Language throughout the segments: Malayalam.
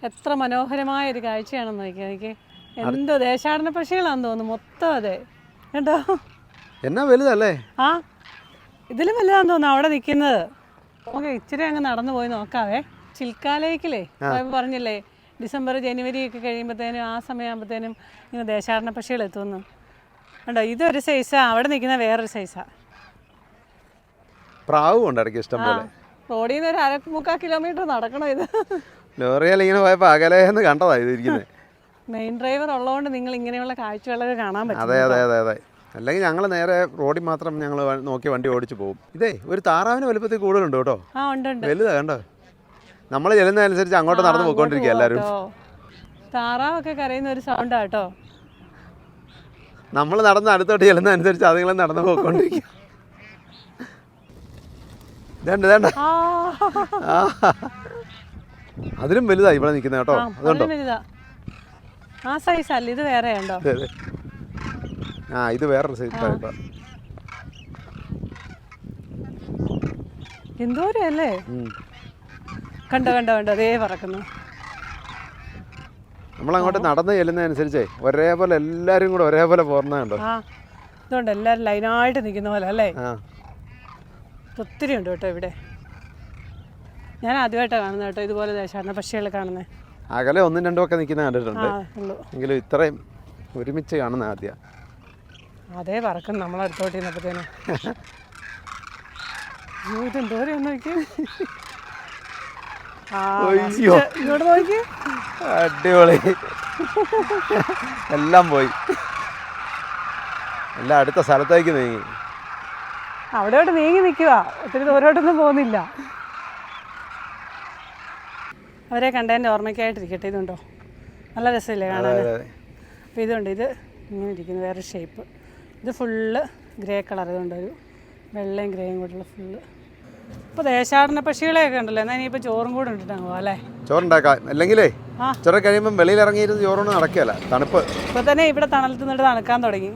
എത്ര മനോഹരമായ ഒരു കാഴ്ചയാണെന്ന് നോക്കിയാൽ എനിക്ക് എന്ത് ദേശാടന പക്ഷികളാന്ന് തോന്നുന്നു മൊത്തം. അതെ കേട്ടോ, എന്നാ വലുതല്ലേ? ആ ഇതിലും വലുതാന്ന് തോന്നുന്നു അവിടെ നിൽക്കുന്നത്. നമുക്ക് ഇച്ചിരി അങ്ങ് നടന്നു പോയി നോക്കാവേ. ചിൽക്കാലേക്കിലേ പറഞ്ഞില്ലേ ഡിസംബർ ജനുവരി ഒക്കെ കഴിയുമ്പോഴത്തേനും ആ സമയമാകുമ്പോഴത്തേനും ഇങ്ങനെ ദേശാടന പക്ഷികൾ എത്തുന്നു. കണ്ടോ, ഇതൊരു സൈസാ, അവിടെ നിൽക്കുന്ന വേറൊരു സൈസാ. പ്രാവും ഉണ്ട് ഇടയ്ക്ക് ഇഷ്ടം പോലെ. റോഡിൽ നിന്ന് ഒരു 3/4 കിലോമീറ്റർ നടക്കണം. ഇത് ലോറിയാൽ ഇങ്ങനെ പോയപ്പോൾ അകലേന്ന് കണ്ടതാ ഇത് ഇരിക്കുന്നത്. മെയിൻ ഡ്രൈവർ ഉള്ളതുകൊണ്ട് നിങ്ങൾ ഇങ്ങനെയുള്ള കാഴ്ചകളൊക്കെ കാണാൻ പറ്റും. അതെ അതെ അതെ അതെ. അല്ലെങ്കിൽ ഞങ്ങൾ നേരെ റോഡിൽ മാത്രം ഞങ്ങൾ നോക്കി വണ്ടി ഓടിച്ച് പോകും. ഇതേ ഒരു താറാവിന് വലുപ്പത്തിൽ കൂടുതലുണ്ട് കേട്ടോ. ആ ഉണ്ട് ഉണ്ട്. വലുതാ കണ്ടോ. നമ്മൾ ചെല്ലുന്നതനുസരിച്ച് അങ്ങോട്ട് നടന്ന് പോയിക്കൊണ്ടിരിക്കുക എല്ലാവരും. താറാവൊക്കെ കരയുന്ന ഒരു സൗണ്ടാ കേട്ടോ. നമ്മൾ നടന്ന് അടുത്തോട്ട് ചെല്ലുന്നതനുസരിച്ച് അതുങ്ങളും നടന്ന് പോയിക്കൊണ്ടിരിക്കുക. ഇതേണ്ട അതിലും വലുതാ ഇവിടെ നിൽക്കുന്നത് കേട്ടോ. അതുകൊണ്ടോ ആ സൈസ് അല്ല, ഇത് വേറെ ഉണ്ടോ? ആ ഇത് വേറൊരു സൈസ്. എന്തോരല്ലേ. കണ്ടോ കണ്ടോ കണ്ടോ അതേ പറക്കുന്നു. നമ്മളങ്ങോട്ട് നടന്ന് ചെല്ലുന്നതനുസരിച്ചേ ഒരേപോലെ എല്ലാവരും കൂടെ ഒരേപോലെ പോർന്നുണ്ടോ. ആ ഇതുകൊണ്ട് എല്ലാവരും ലൈനായിട്ട് നിൽക്കുന്ന പോലെ അല്ലേ. ഒത്തിരി ഉണ്ട് കേട്ടോ ഇവിടെ. ഞാൻ ആദ്യമായിട്ടാണ് കാണുന്നത് കേട്ടോ ഇതുപോലെ ദേശാടന പക്ഷികൾ കാണുന്നത്. അകലെ 1-2 ഒക്കെ നിൽക്കുന്ന കണ്ടിട്ടുണ്ട്, എങ്കിലും ഇത്രയും ഒരുമിച്ച് കാണുന്ന ആദ്യ. അതേ പറക്കും നമ്മളടുത്തോട്ട് ചെന്നപ്പോഴത്തേനും. ഇതെന്തോരം നോക്കി, ഇങ്ങോട്ട് നോക്കി. അടിപൊളി. എല്ലാം പോയി, എല്ലാം അടുത്ത സ്ഥലത്തേക്ക് നീങ്ങി. അവിടെയോട്ട് നീങ്ങി നിൽക്കുക, ഒത്തിരി ദൂരോട്ടൊന്നും പോകുന്നില്ല. അവരെ കണ്ടതിൻ്റെ ഓർമ്മയ്ക്കായിട്ടിരിക്കട്ടെ. ഇതുണ്ടോ, നല്ല രസമില്ലേ കാണാൻ. അപ്പോൾ ഇതുണ്ട്, ഇത് ഇങ്ങനെ ഇരിക്കുന്നു, വേറെ ഷേപ്പ്. ഇത് ഫുള്ള് ഗ്രേ കളർ, ഇതുണ്ടൊരു വെള്ളയും ഗ്രേയും കൂടെയുള്ള ഫുള്ള്. ഇപ്പോൾ ദേശാടന പക്ഷികളെയൊക്കെ ഉണ്ടല്ലോ. എന്നാൽ ഇനിയിപ്പോൾ ചോറും കൂടെ ഇട്ടിട്ടാകുമോ അല്ലേ? ചോറുണ്ടാക്കാം. അല്ലെങ്കിലേ ചെറു കഴിയുമ്പം വെളിയിലിറങ്ങിയിരുന്ന് ചോറൊന്നും നടക്കുകയല്ല, തണുപ്പ്. ഇപ്പോൾ തന്നെ ഇവിടെ തണലത്ത് നിന്നിട്ട് തണുക്കാൻ തുടങ്ങി.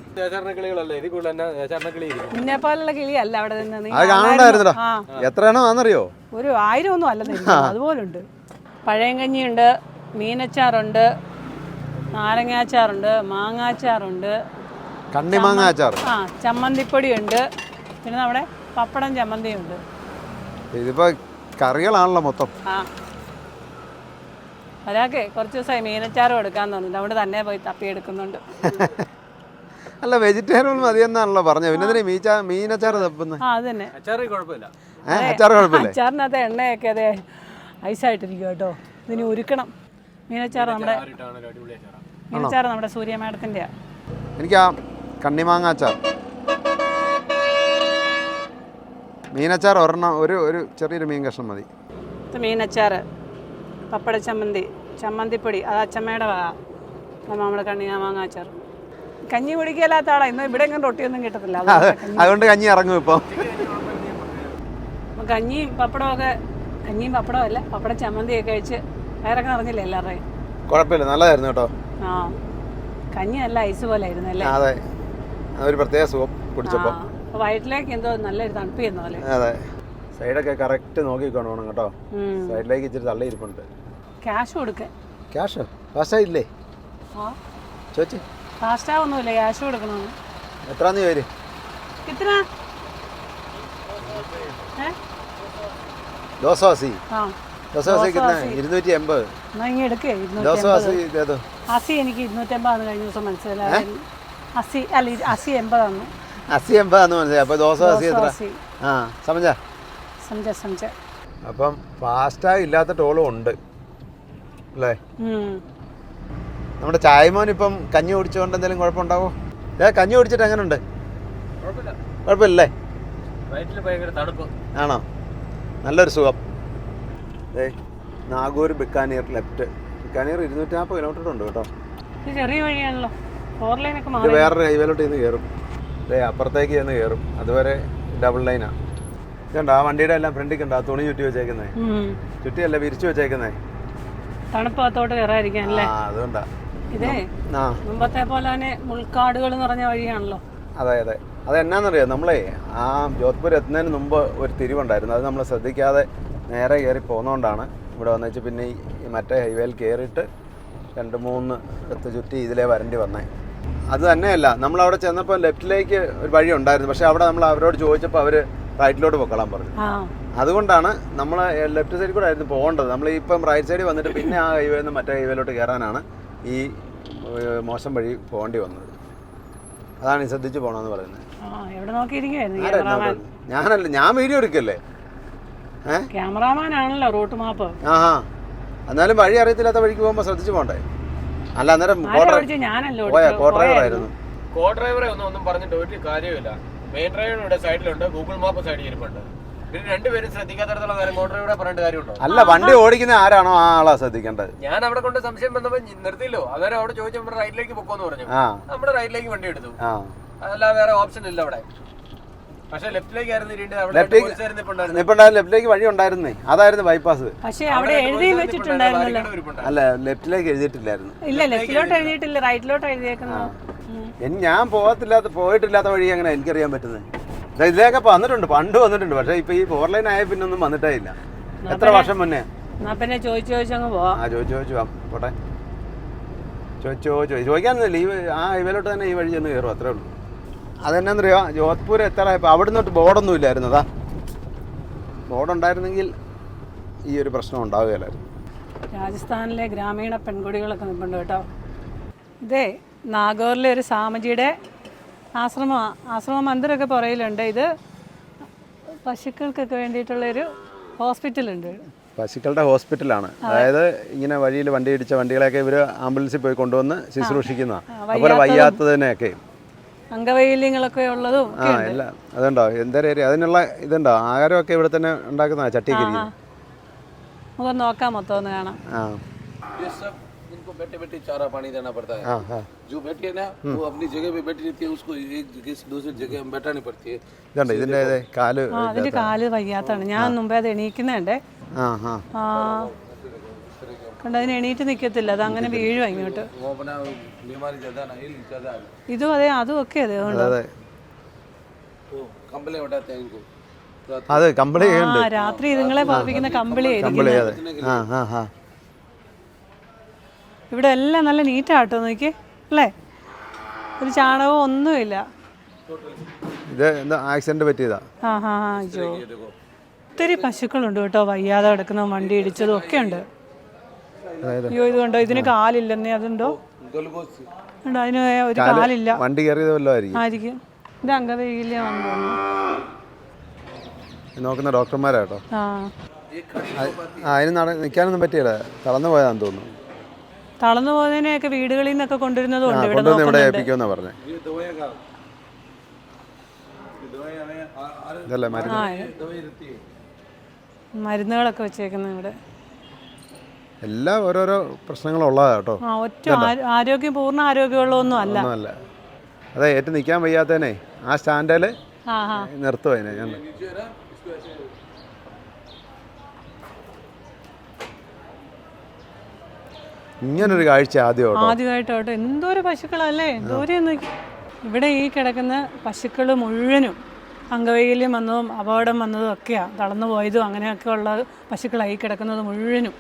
മുന്നേപ്പാലുള്ള കിളിയല്ല അവിടെ നിന്ന്. അത് കാണണ്ടായിരുന്നല്ലോ. എത്രയാണോ ആണെന്നറിയോ? ഒരു 1000 ഒന്നും അല്ലെന്ന്, അതുപോലുണ്ട്. പഴയങ്കഞ്ഞിയുണ്ട്, മീനച്ചാറുണ്ട്, നാരങ്ങാച്ചാറുണ്ട്, മാങ്ങാച്ചാറുണ്ട്, കണ്ണിമാങ്ങാച്ചാർ, ചമ്മന്തിപ്പൊടിയുണ്ട്, പിന്നെ നമ്മുടെ പപ്പടം ചമ്മന്തിയുണ്ട്. ഇതിപ്പോ കറികളാണല്ലോ മൊത്തം. ഒരാൾക്ക് കുറച്ച് ദിവസമായി മീനച്ചാറും എടുക്കാന്ന് പറഞ്ഞിട്ട് അവിടെ തന്നെ പോയി തപ്പിയെടുക്കുന്നുണ്ട്. അല്ല വെജിറ്റേറിയൻ മതിയെന്നാണല്ലോ പറഞ്ഞത്. പിന്നെ മീനച്ചാറ് തപ്പുന്നത്. അത് തന്നെ. അച്ചാറ് കുഴപ്പമില്ല. അച്ചാറിനകത്ത് എണ്ണയൊക്കെ അതെ ഐസായിട്ടിരിക്കും കേട്ടോ. ഇതിന് ഉരുക്കണം. മീനച്ചാറ് നമ്മുടെ സൂര്യ മാഡത്തിൻ്റെയാ. എനിക്ക് ആ കണ്ണിമാങ്ങാച്ചാർ, മീനച്ചാർ ഒരെണ്ണം, ഒരു ചെറിയൊരു മീൻ കഷ്ണം മതി. മീനച്ചാറ്, പപ്പട ചമ്മന്തി, ചമ്മന്തിപ്പൊടി, അത് അച്ചമ്മയുടെ വക. നമ്മുടെ കണ്ണിമാങ്ങാച്ചാർ. കഞ്ഞി കുടിക്കലാത്ത ആളാ. ഇന്ന് ഇവിടെ ഇങ്ങനെ റൊട്ടിയൊന്നും കിട്ടത്തില്ല, അതുകൊണ്ട് കഞ്ഞി ഇറങ്ങും ഇപ്പോൾ. കഞ്ഞിയും പപ്പടമൊക്കെ, കഞ്ഞിയും പപ്പടവും അല്ല, പപ്പട ചമ്മന്തിയൊക്കെ കഴിച്ച് വയറൊക്കെ നിറഞ്ഞില്ലേ എല്ലാവരുടെയും? കുഴപ്പമില്ല, നല്ലതായിരുന്നു കേട്ടോ. ആ കഞ്ഞി നല്ല ഐസ് പോലെ ആയിരുന്നു അല്ലേ? അതെ, അതൊരു പ്രത്യേക സുഖം കുടിച്ചപ്പോൾ. വയറ്റിലേക്ക് എന്തോ നല്ലൊരു തണുപ്പ് ചെയ്യുന്ന പോലെ. അതെ, സൈഡൊക്കെ കറക്റ്റ് നോക്കിക്കൊണ്ടോണം കേട്ടോ. സൈഡിലേക്ക് ഇച്ചിരി തള്ളിയിരിപ്പുണ്ട്. ക്യാഷ് കൊടുക്ക. ക്യാഷ് ഫാസ്റ്റായില്ലേ? ചോദിച്ചു ഫാസ്റ്റാവൊന്നുമില്ല, ക്യാഷ് കൊടുക്കണമെന്ന്. എത്രാന്ന് പേര്? എത്ര? ദോസാസി. ദോസാസി 280. അസി എനിക്ക് 280 കഴിഞ്ഞ ദിവസം മനസ്സിലായി. അസി അല്ല, അസി 80 80 മനസ്സിലായി. അപ്പൊ ദോശ അസി എത്ര? ആ സമझा. അപ്പം ഫാസ്റ്റാഗ് ഇല്ലാത്ത ടോളും ഉണ്ട് അല്ലേ? നമ്മുടെ ചായമോൻ ഇപ്പം കഞ്ഞി കുടിച്ചുകൊണ്ട് എന്തെങ്കിലും കുഴപ്പമുണ്ടാവോ? കഞ്ഞി കുടിച്ചിട്ട് എങ്ങനെ ഉണ്ട്? കുഴപ്പമില്ലേ? ആണോ? നല്ലൊരു സുഖം. നാഗൂർ ബിക്കാനീർ ലെഫ്റ്റ്. ബിക്കാനീർ 240 കിലോമീറ്റർ ഉണ്ട് കേട്ടോ. ചെറിയ വഴിയാണല്ലോ. ഇത് വേറൊരു ഹൈവേലോട്ട് ഇന്ന് കയറും. അപ്പുറത്തേക്ക് ചെന്ന് കയറും. അതുവരെ ഡബിൾ ലൈനാണ്. ഇതുണ്ട് ആ വണ്ടിയുടെ എല്ലാം ഫ്രണ്ടിൽ കണ്ടോ ആ തുണി ചുറ്റി വെച്ചേക്കുന്നേ? ചുറ്റിയല്ല, വിരിച്ചു വെച്ചേക്കുന്നേ. തണുപ്പത്തോട്ട് കയറാതിരിക്കാൻ അല്ലേ? അതുകൊണ്ടാ. ഇതേ മുമ്പത്തെ പോലെ തന്നെ മുൾക്കാടുകൾ നിറഞ്ഞ വഴിയാണല്ലോ. അതെ അതെ. അത് എന്നാന്നറിയോ, നമ്മളെ ആ ജോധ്പൂർ എത്തുന്നതിന് മുമ്പ് ഒരു തിരിവുണ്ടായിരുന്നു. അത് നമ്മൾ ശ്രദ്ധിക്കാതെ നേരെ കയറി പോകുന്നതുകൊണ്ടാണ് ഇവിടെ വന്നേച്ച് പിന്നെ ഈ മറ്റേ ഹൈവേയിൽ കയറിയിട്ട് 2-3 ഇടത്ത് ചുറ്റി ഇതിലേ വരേണ്ടി വന്നേ. അത് തന്നെയല്ല, നമ്മളവിടെ ചെന്നപ്പോൾ ലെഫ്റ്റിലേക്ക് ഒരു വഴി ഉണ്ടായിരുന്നു. പക്ഷേ അവിടെ നമ്മൾ അവരോട് ചോദിച്ചപ്പോൾ അവർ റൈറ്റിലോട്ട് പൊക്കളാൻ പറഞ്ഞു. അതുകൊണ്ടാണ് നമ്മൾ ലെഫ്റ്റ് സൈഡിൽ കൂടെ ആയിരുന്നു പോകേണ്ടത്. നമ്മൾ ഇപ്പം റൈറ്റ് സൈഡിൽ വന്നിട്ട് പിന്നെ ആ ഹൈവേയിൽ നിന്ന് മറ്റേ ഹൈവേയിലോട്ട് കയറാനാണ് ഈ മോശം വഴി പോകേണ്ടി വന്നത്. അതാണ് ഈ ശ്രദ്ധിച്ച് പോകണമെന്ന് പറയുന്നത്. ഞാനല്ല, ഞാൻ വീഡിയോ എടുക്കല്ലേ. ക്യാമറാമാനാണല്ലോ റൂട്ട് മാപ്പ്. എന്നാലും വഴി അറിയത്തില്ലാത്ത വഴിക്ക് പോകുമ്പോൾ ശ്രദ്ധിച്ച് പോകണ്ടേ? അല്ല, അന്നേരം കോ ഡ്രൈവറായിരുന്നു. കോ ഡ്രൈവറെ ഒന്നും പറഞ്ഞിട്ട് ഒരു കാര്യമില്ല. മെയിൻ ഡ്രൈവറുടെ സൈഡിലുണ്ട്, ഗൂഗിൾ മാപ്പ് സൈഡിൽ ഇരിപ്പുണ്ട്. പിന്നെ രണ്ടുപേരും ശ്രദ്ധിക്കാത്തടത്തോളം കാര്യം കോ ഡ്രൈവറെ പറഞ്ഞിട്ട് കാര്യമുണ്ടോ? അല്ല, വണ്ടി ഓടിക്കുന്ന ആരാണോ ആ ആളാ ശ്രദ്ധിക്കേണ്ടത്. ഞാൻ അവിടെ കൊണ്ട് സംശയം വന്നപ്പോ നിർത്തിയില്ലോ. അന്നേരം അവിടെ ചോദിച്ചു നമ്മുടെ റൈറ്റിലേക്ക് പൊക്കോന്ന് പറഞ്ഞു. നമ്മുടെ റൈറ്റിലേക്ക് വണ്ടി എടുത്തു. അതല്ല, വേറെ ഓപ്ഷൻ ഇല്ല അവിടെ. പക്ഷെ ലെഫ്റ്റിലേക്ക് ലെഫ്റ്റിലേക്ക് വഴി ഉണ്ടായിരുന്നേ, അതായിരുന്നു ബൈപ്പാസ്. പക്ഷേ അവിടെ എഴുതി വെച്ചിട്ടുണ്ടായിരുന്നല്ലോ. അല്ല, ലെഫ്റ്റിലേക്ക് എഴുതിയിട്ടില്ലായിരുന്നു. ഇല്ല, ലെഫ്റ്റിലോട്ട് എഴുതിയിട്ടില്ല, റൈറ്റിലോട്ട് എഴുതിയേക്കുന്നത്. ഞാൻ പോയിട്ടില്ലാത്ത വഴി എങ്ങനെ എനിക്കറിയാൻ പറ്റുന്നത്? ഇതിലേക്ക് വന്നിട്ടുണ്ട്, പണ്ട് വന്നിട്ടുണ്ട്. പക്ഷെ ഇപ്പൊ ഈ 4 ലൈൻ ആയ പിന്നെ ഒന്നും വന്നിട്ടേ ഇല്ല. എത്ര വർഷം മുന്നേ? പിന്നെ ചോദിച്ചങ്ങ് പോവാം. ചോദിച്ചു പോട്ടെ. ചോദിക്കാനൊന്നുമില്ല. ആ ഹൈവേയിലോട്ട് തന്നെ ഈ വഴി ചെന്ന് കയറും, അത്രേ ഉള്ളൂ. അതെന്നാന്നറിയോ, ജോധ്പൂർ എത്താറായപ്പോൾ അവിടെ നിന്നോട്ട് ബോർഡൊന്നും ഇല്ലായിരുന്നു. അതാ, ബോർഡുണ്ടായിരുന്നെങ്കിൽ ഈ ഒരു പ്രശ്നം ഉണ്ടാവുകയില്ലായിരുന്നു. രാജസ്ഥാനിലെ ഗ്രാമീണ പെൺകുടികളൊക്കെ നിൽപ്പുണ്ട് കേട്ടോ. ഇതേ നാഗോറിലെ ഒരു സ്വാമിജിയുടെ ആശ്രമ മന്ദിരമൊക്കെ പുറയിലുണ്ട്. ഇത് പശുക്കൾക്കൊക്കെ വേണ്ടിയിട്ടുള്ളൊരു ഹോസ്പിറ്റലുണ്ട്. പശുക്കളുടെ ഹോസ്പിറ്റലാണ്. അതായത് ഇങ്ങനെ വഴിയിൽ വണ്ടി ഇടിച്ച വണ്ടികളെയൊക്കെ ഇവർ ആംബുലൻസിൽ പോയി കൊണ്ടുവന്ന് ശുശ്രൂഷിക്കുന്ന, അതുപോലെ വയ്യാത്തതിനെയൊക്കെ അംഗവൈകല്യങ്ങളൊക്കെ ഉള്ളതും ഇല്ല. അതുണ്ടോ, എന്താ അതിനുള്ള ഇതുണ്ടോ? ആഹാരമൊക്കെ ഇവിടെ തന്നെ ഉണ്ടാക്കുന്ന ചട്ടിയൊക്കെ നമുക്ക് നോക്കാം, മൊത്തം ഒന്ന് കാണാം. बैठे बैठे चारा पानी देना पड़ता है। जो बैठी है ना वो अपनी जगह पे बैठी रहती है, उसको एक जगह से दूसरी जगह बैठानी पड़ती है. അതിന്റെ കാല് വയ്യാത്താണ്. ഞാൻ മുമ്പേ അത് എണീക്കുന്നുണ്ട്. കണ്ട, അതിന് എണീറ്റ് നിൽക്കത്തില്ല, അത് അങ്ങനെ വീഴും ഇങ്ങോട്ട്. ഇതും അതെ, അതും ഒക്കെ അതെ. രാത്രി ഇതുങ്ങളെ പറപ്പിക്കുന്ന കമ്പിളിയായിരിക്കും. ഇവിടെ എല്ലാം നല്ല നീറ്റാട്ടോ, നോക്കി അല്ലേ? ഒരു ചാണകവും ഒന്നുമില്ല. ഇത് എന്താ ആക്സിഡന്റ് പറ്റിയതാ? അയ്യോ, ഒത്തിരി പശുക്കളുണ്ട് കേട്ടോ, വയ്യാതെ കിടക്കുന്നതും വണ്ടി ഇടിച്ചതും ഒക്കെ ഉണ്ട്. അയ്യോ, ഇത് കണ്ടോ, ഇതിന് കാലില്ലെന്നേ. അതുണ്ടോ, അതിന് ഒരു കാലില്ല, വണ്ടി കയറിയതല്ലോ ആയിരിക്കും. ഇത് അംഗവൈകല്യം നോക്കുന്ന ഡോക്ടർമാരാട്ടോ. അതിന് നിൽക്കാനൊന്നും പറ്റിയില്ല, തളർന്നു പോയതാന്ന് തോന്നുന്നു. തളർന്നു പോയതിനെയൊക്കെ വീടുകളിൽ നിന്നൊക്കെ കൊണ്ടുവരുന്നതുണ്ട്. മരുന്നുകളൊക്കെ വെച്ചേക്കുന്നത് ഇവിടെ. എല്ലാം ഓരോരോ പ്രശ്നങ്ങളുള്ളതാ കേട്ടോ. ഒറ്റ ആരോഗ്യം, പൂർണ്ണ ആരോഗ്യമുള്ളതൊന്നും അല്ല. അതെ, ഏറ്റവും നിൽക്കാൻ വയ്യാത്തതിനെ ആ സ്റ്റാൻഡിൽ നിർത്തും അതിനെ. ഞാൻ ഇങ്ങനൊരു കാഴ്ച ആദ്യമായിട്ടോട്ടെ. എന്തോരം പശുക്കളല്ലേ, എന്തോരം. ഇവിടെ ഈ കിടക്കുന്ന പശുക്കൾ മുഴുവനും അംഗവൈകല്യം വന്നതും അപകടം വന്നതും ഒക്കെയാ. തളർന്നു പോയതും അങ്ങനെയൊക്കെ ഉള്ള പശുക്കളായി കിടക്കുന്നത് മുഴുവനും.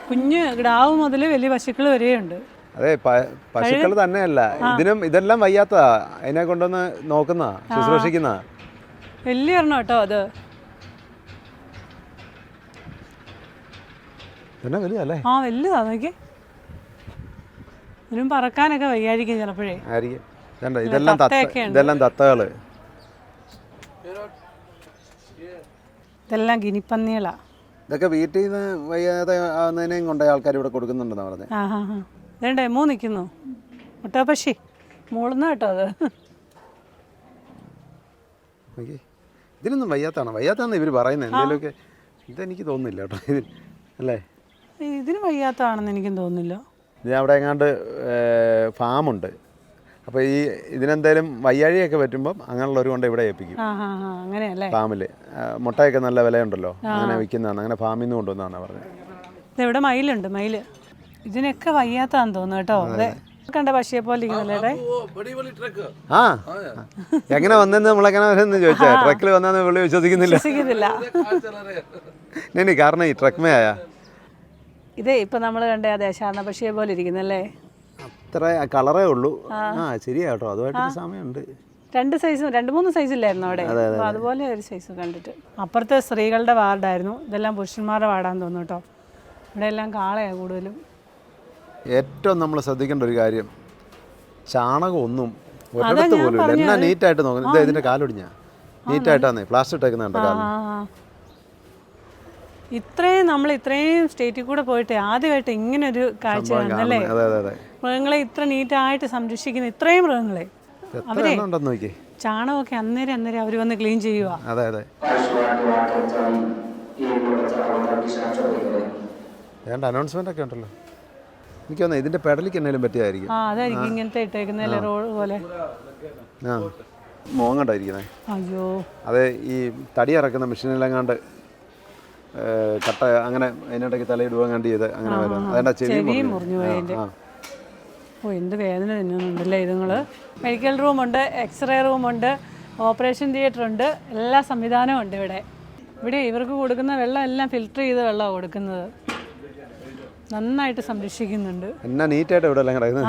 കുഞ്ഞ് കിടാവ് മുതൽ വലിയ പശുക്കൾ വരെയുണ്ട്. അതെ, പശുക്കൾ തന്നെയല്ല, ഇതെല്ലാം വയ്യാത്തതാ. അതിനെ കൊണ്ടൊന്ന് നോക്കുന്ന, ശുശ്രൂഷിക്കുന്ന വലിയ എണ്ണം കേട്ടോ. അത് വലുതാ, നോക്കി. ഇതിനും പറക്കാനൊക്കെ വയ്യായിരിക്കും ചിലപ്പോഴേ. ഇതെല്ലാം തത്തകള്, ഇതെല്ലാം ഗിനിപ്പന്നികളാ. ഇതൊക്കെ വീട്ടിൽ നിന്ന് വയ്യാതെ ആവുന്നതിനെയും കൊണ്ടേ ആൾക്കാർ ഇവിടെ കൊടുക്കുന്നുണ്ടെന്നാ പറഞ്ഞത്. ഇതേണ്ടേ എമ്മോ നിൽക്കുന്നു, മുട്ടപ്പശി മൂളുന്ന കേട്ടോ. അത് ഇതിനൊന്നും വയ്യാത്താണെന്ന് ഇവർ പറയുന്നത്. എന്തെങ്കിലുമൊക്കെ ഇതെനിക്ക് തോന്നുന്നില്ല കേട്ടോ, അല്ലേ? ഇതിന് വയ്യാത്തതാണെന്ന് എനിക്കും തോന്നുന്നില്ല. ഞാൻ അവിടെ എങ്ങാണ്ട് ഫാമുണ്ട്. അപ്പോൾ ഇതിനെന്തായാലും വയ്യാഴിയൊക്കെ പറ്റുമ്പം അങ്ങനെയുള്ളവർ കൊണ്ട് ഇവിടെ ഏൽപ്പിക്കും. ഫാമിൽ മുട്ടയൊക്കെ നല്ല വിലയുണ്ടല്ലോ, അങ്ങനെ വിൽക്കുന്നതാണ്. അങ്ങനെ ഫാമിൽ നിന്ന് കൊണ്ടുവന്നതാണ് പറഞ്ഞത്. ഇവിടെ മയിലുണ്ട്, മയിൽ. ഇതിനൊക്കെ വയ്യാത്തതാന്ന് തോന്നുന്നു കേട്ടോ. അതെ, കണ്ട പക്ഷിയെ പോലെ ഇരിക്കുന്നില്ലേ? वो बड़ी वाली ट्रक है। ആ എങ്ങനെ വന്നെന്ന് നമ്മളെങ്ങനെ വരെന്ന് ചോദിച്ചാ ട്രക്കിൽ വന്നാന്ന് പുള്ളി വിശ്വസിക്കുന്നില്ല. വിശ്വസിക്കുന്നില്ല. कार चला रहे हैं। नहीं കാരണം ഈ ട്രക്ക് മേ ആയാ ഇതേ ഇപ്പൊ നമ്മൾ കണ്ട അതെ ശാരണ പക്ഷിയെ പോലെ ഇരിക്കുന്നല്ലേ? അത്ര കളറേ ഉള്ളൂ. ആ ശരിയാ കേട്ടോ, അതുമായിട്ട് സമയമുണ്ട്. 2 സൈസും 2-3 സൈസില്ലായിരുന്നു അവിടെ. അപ്പോൾ അതുപോലെ ഒരു സൈസ് കണ്ടിട്ട്. അപ്പുറത്തെ സ്ത്രീകളുടെ വാർഡായിരുന്നു, ഇതെല്ലാം പുരുഷന്മാരുടെ വാർഡാന്ന് തോന്നുന്നു കേട്ടോ. ഇവിടെ എല്ലാം കാളയാണ് കൂടുതലും. ഏറ്റവും നമ്മൾ ശ്രദ്ധിക്കേണ്ട ഒരു കാര്യം, ചാണകം ഒന്നും ഒരിടത്ത് പോലും ഇല്ല. എന്നാ നീറ്റായിട്ട് നോക്കുന്നത്. ഇത് ഇതിന്റെ കാലൊടിഞ്ഞാ നീറ്റായിട്ടാന്നേ പ്ലാസ്റ്റർ ഇട്ടേക്കുന്നുണ്ട് കാലം. ഇത്രയും സ്റ്റേറ്റിൽ കൂടെ പോയിട്ട് ആദ്യമായിട്ട് ഇങ്ങനെ ഒരു കാഴ്ച കാണുന്നല്ലേ? മൃഗങ്ങളെ ഇത്ര നീറ്റായിട്ട് സംരക്ഷിക്കുന്ന ഇത്രയും മൃഗങ്ങളെ ഉണ്ടെന്ന് നോക്കി. ചാണകമൊക്കെ അന്നേരം അവർ വന്ന് ക്ലീൻ ചെയ്യുക. അതെ അതെ ഏതാണ്ട് അനൗൺസ്മെന്റ് ഒക്കെ ഉണ്ടല്ലോ. എനിക്ക് തോന്നുന്നു ഇതിന്റെ പെടലിക്ക് എന്തെങ്കിലും പറ്റിയായിരിക്കും. അതായിരിക്കും ഇങ്ങനത്തെ ഇട്ടേക്കുന്നല്ലേ റോഡ് പോലെ. ആ മോങ്ങണ്ടായിരിക്കുന്നേ. അയ്യോ അത് ഈ തടി ഇറക്കുന്ന മെഷീനിലെങ്ങാണ്ട് കട്ട അങ്ങനെ അതിനിടയ്ക്ക് തലയിടുവാൻ കണ്ടി ചെയ്ത് അങ്ങനെ വരും. അതെന്താ ചെവി മുറിഞ്ഞു പോയതിൻ്റെ. എന്ത് വേദന തന്നെയുണ്ടല്ലേ ഇതുങ്ങള്. മെഡിക്കൽ റൂമുണ്ട്, എക്സ്റേ റൂമുണ്ട്, ഓപ്പറേഷൻ തിയേറ്റർ ഉണ്ട്, എല്ലാ സംവിധാനവും ഉണ്ട് ഇവിടെ. ഇവർക്ക് കൊടുക്കുന്ന വെള്ളം എല്ലാം ഫിൽറ്റർ ചെയ്ത വെള്ളമാണ് കൊടുക്കുന്നത്. നന്നായിട്ട് സംരക്ഷിക്കുന്നുണ്ട്. എന്നാ നീറ്റായിട്ട് ഇവിടെ എല്ലാം കിടക്കുന്നത്.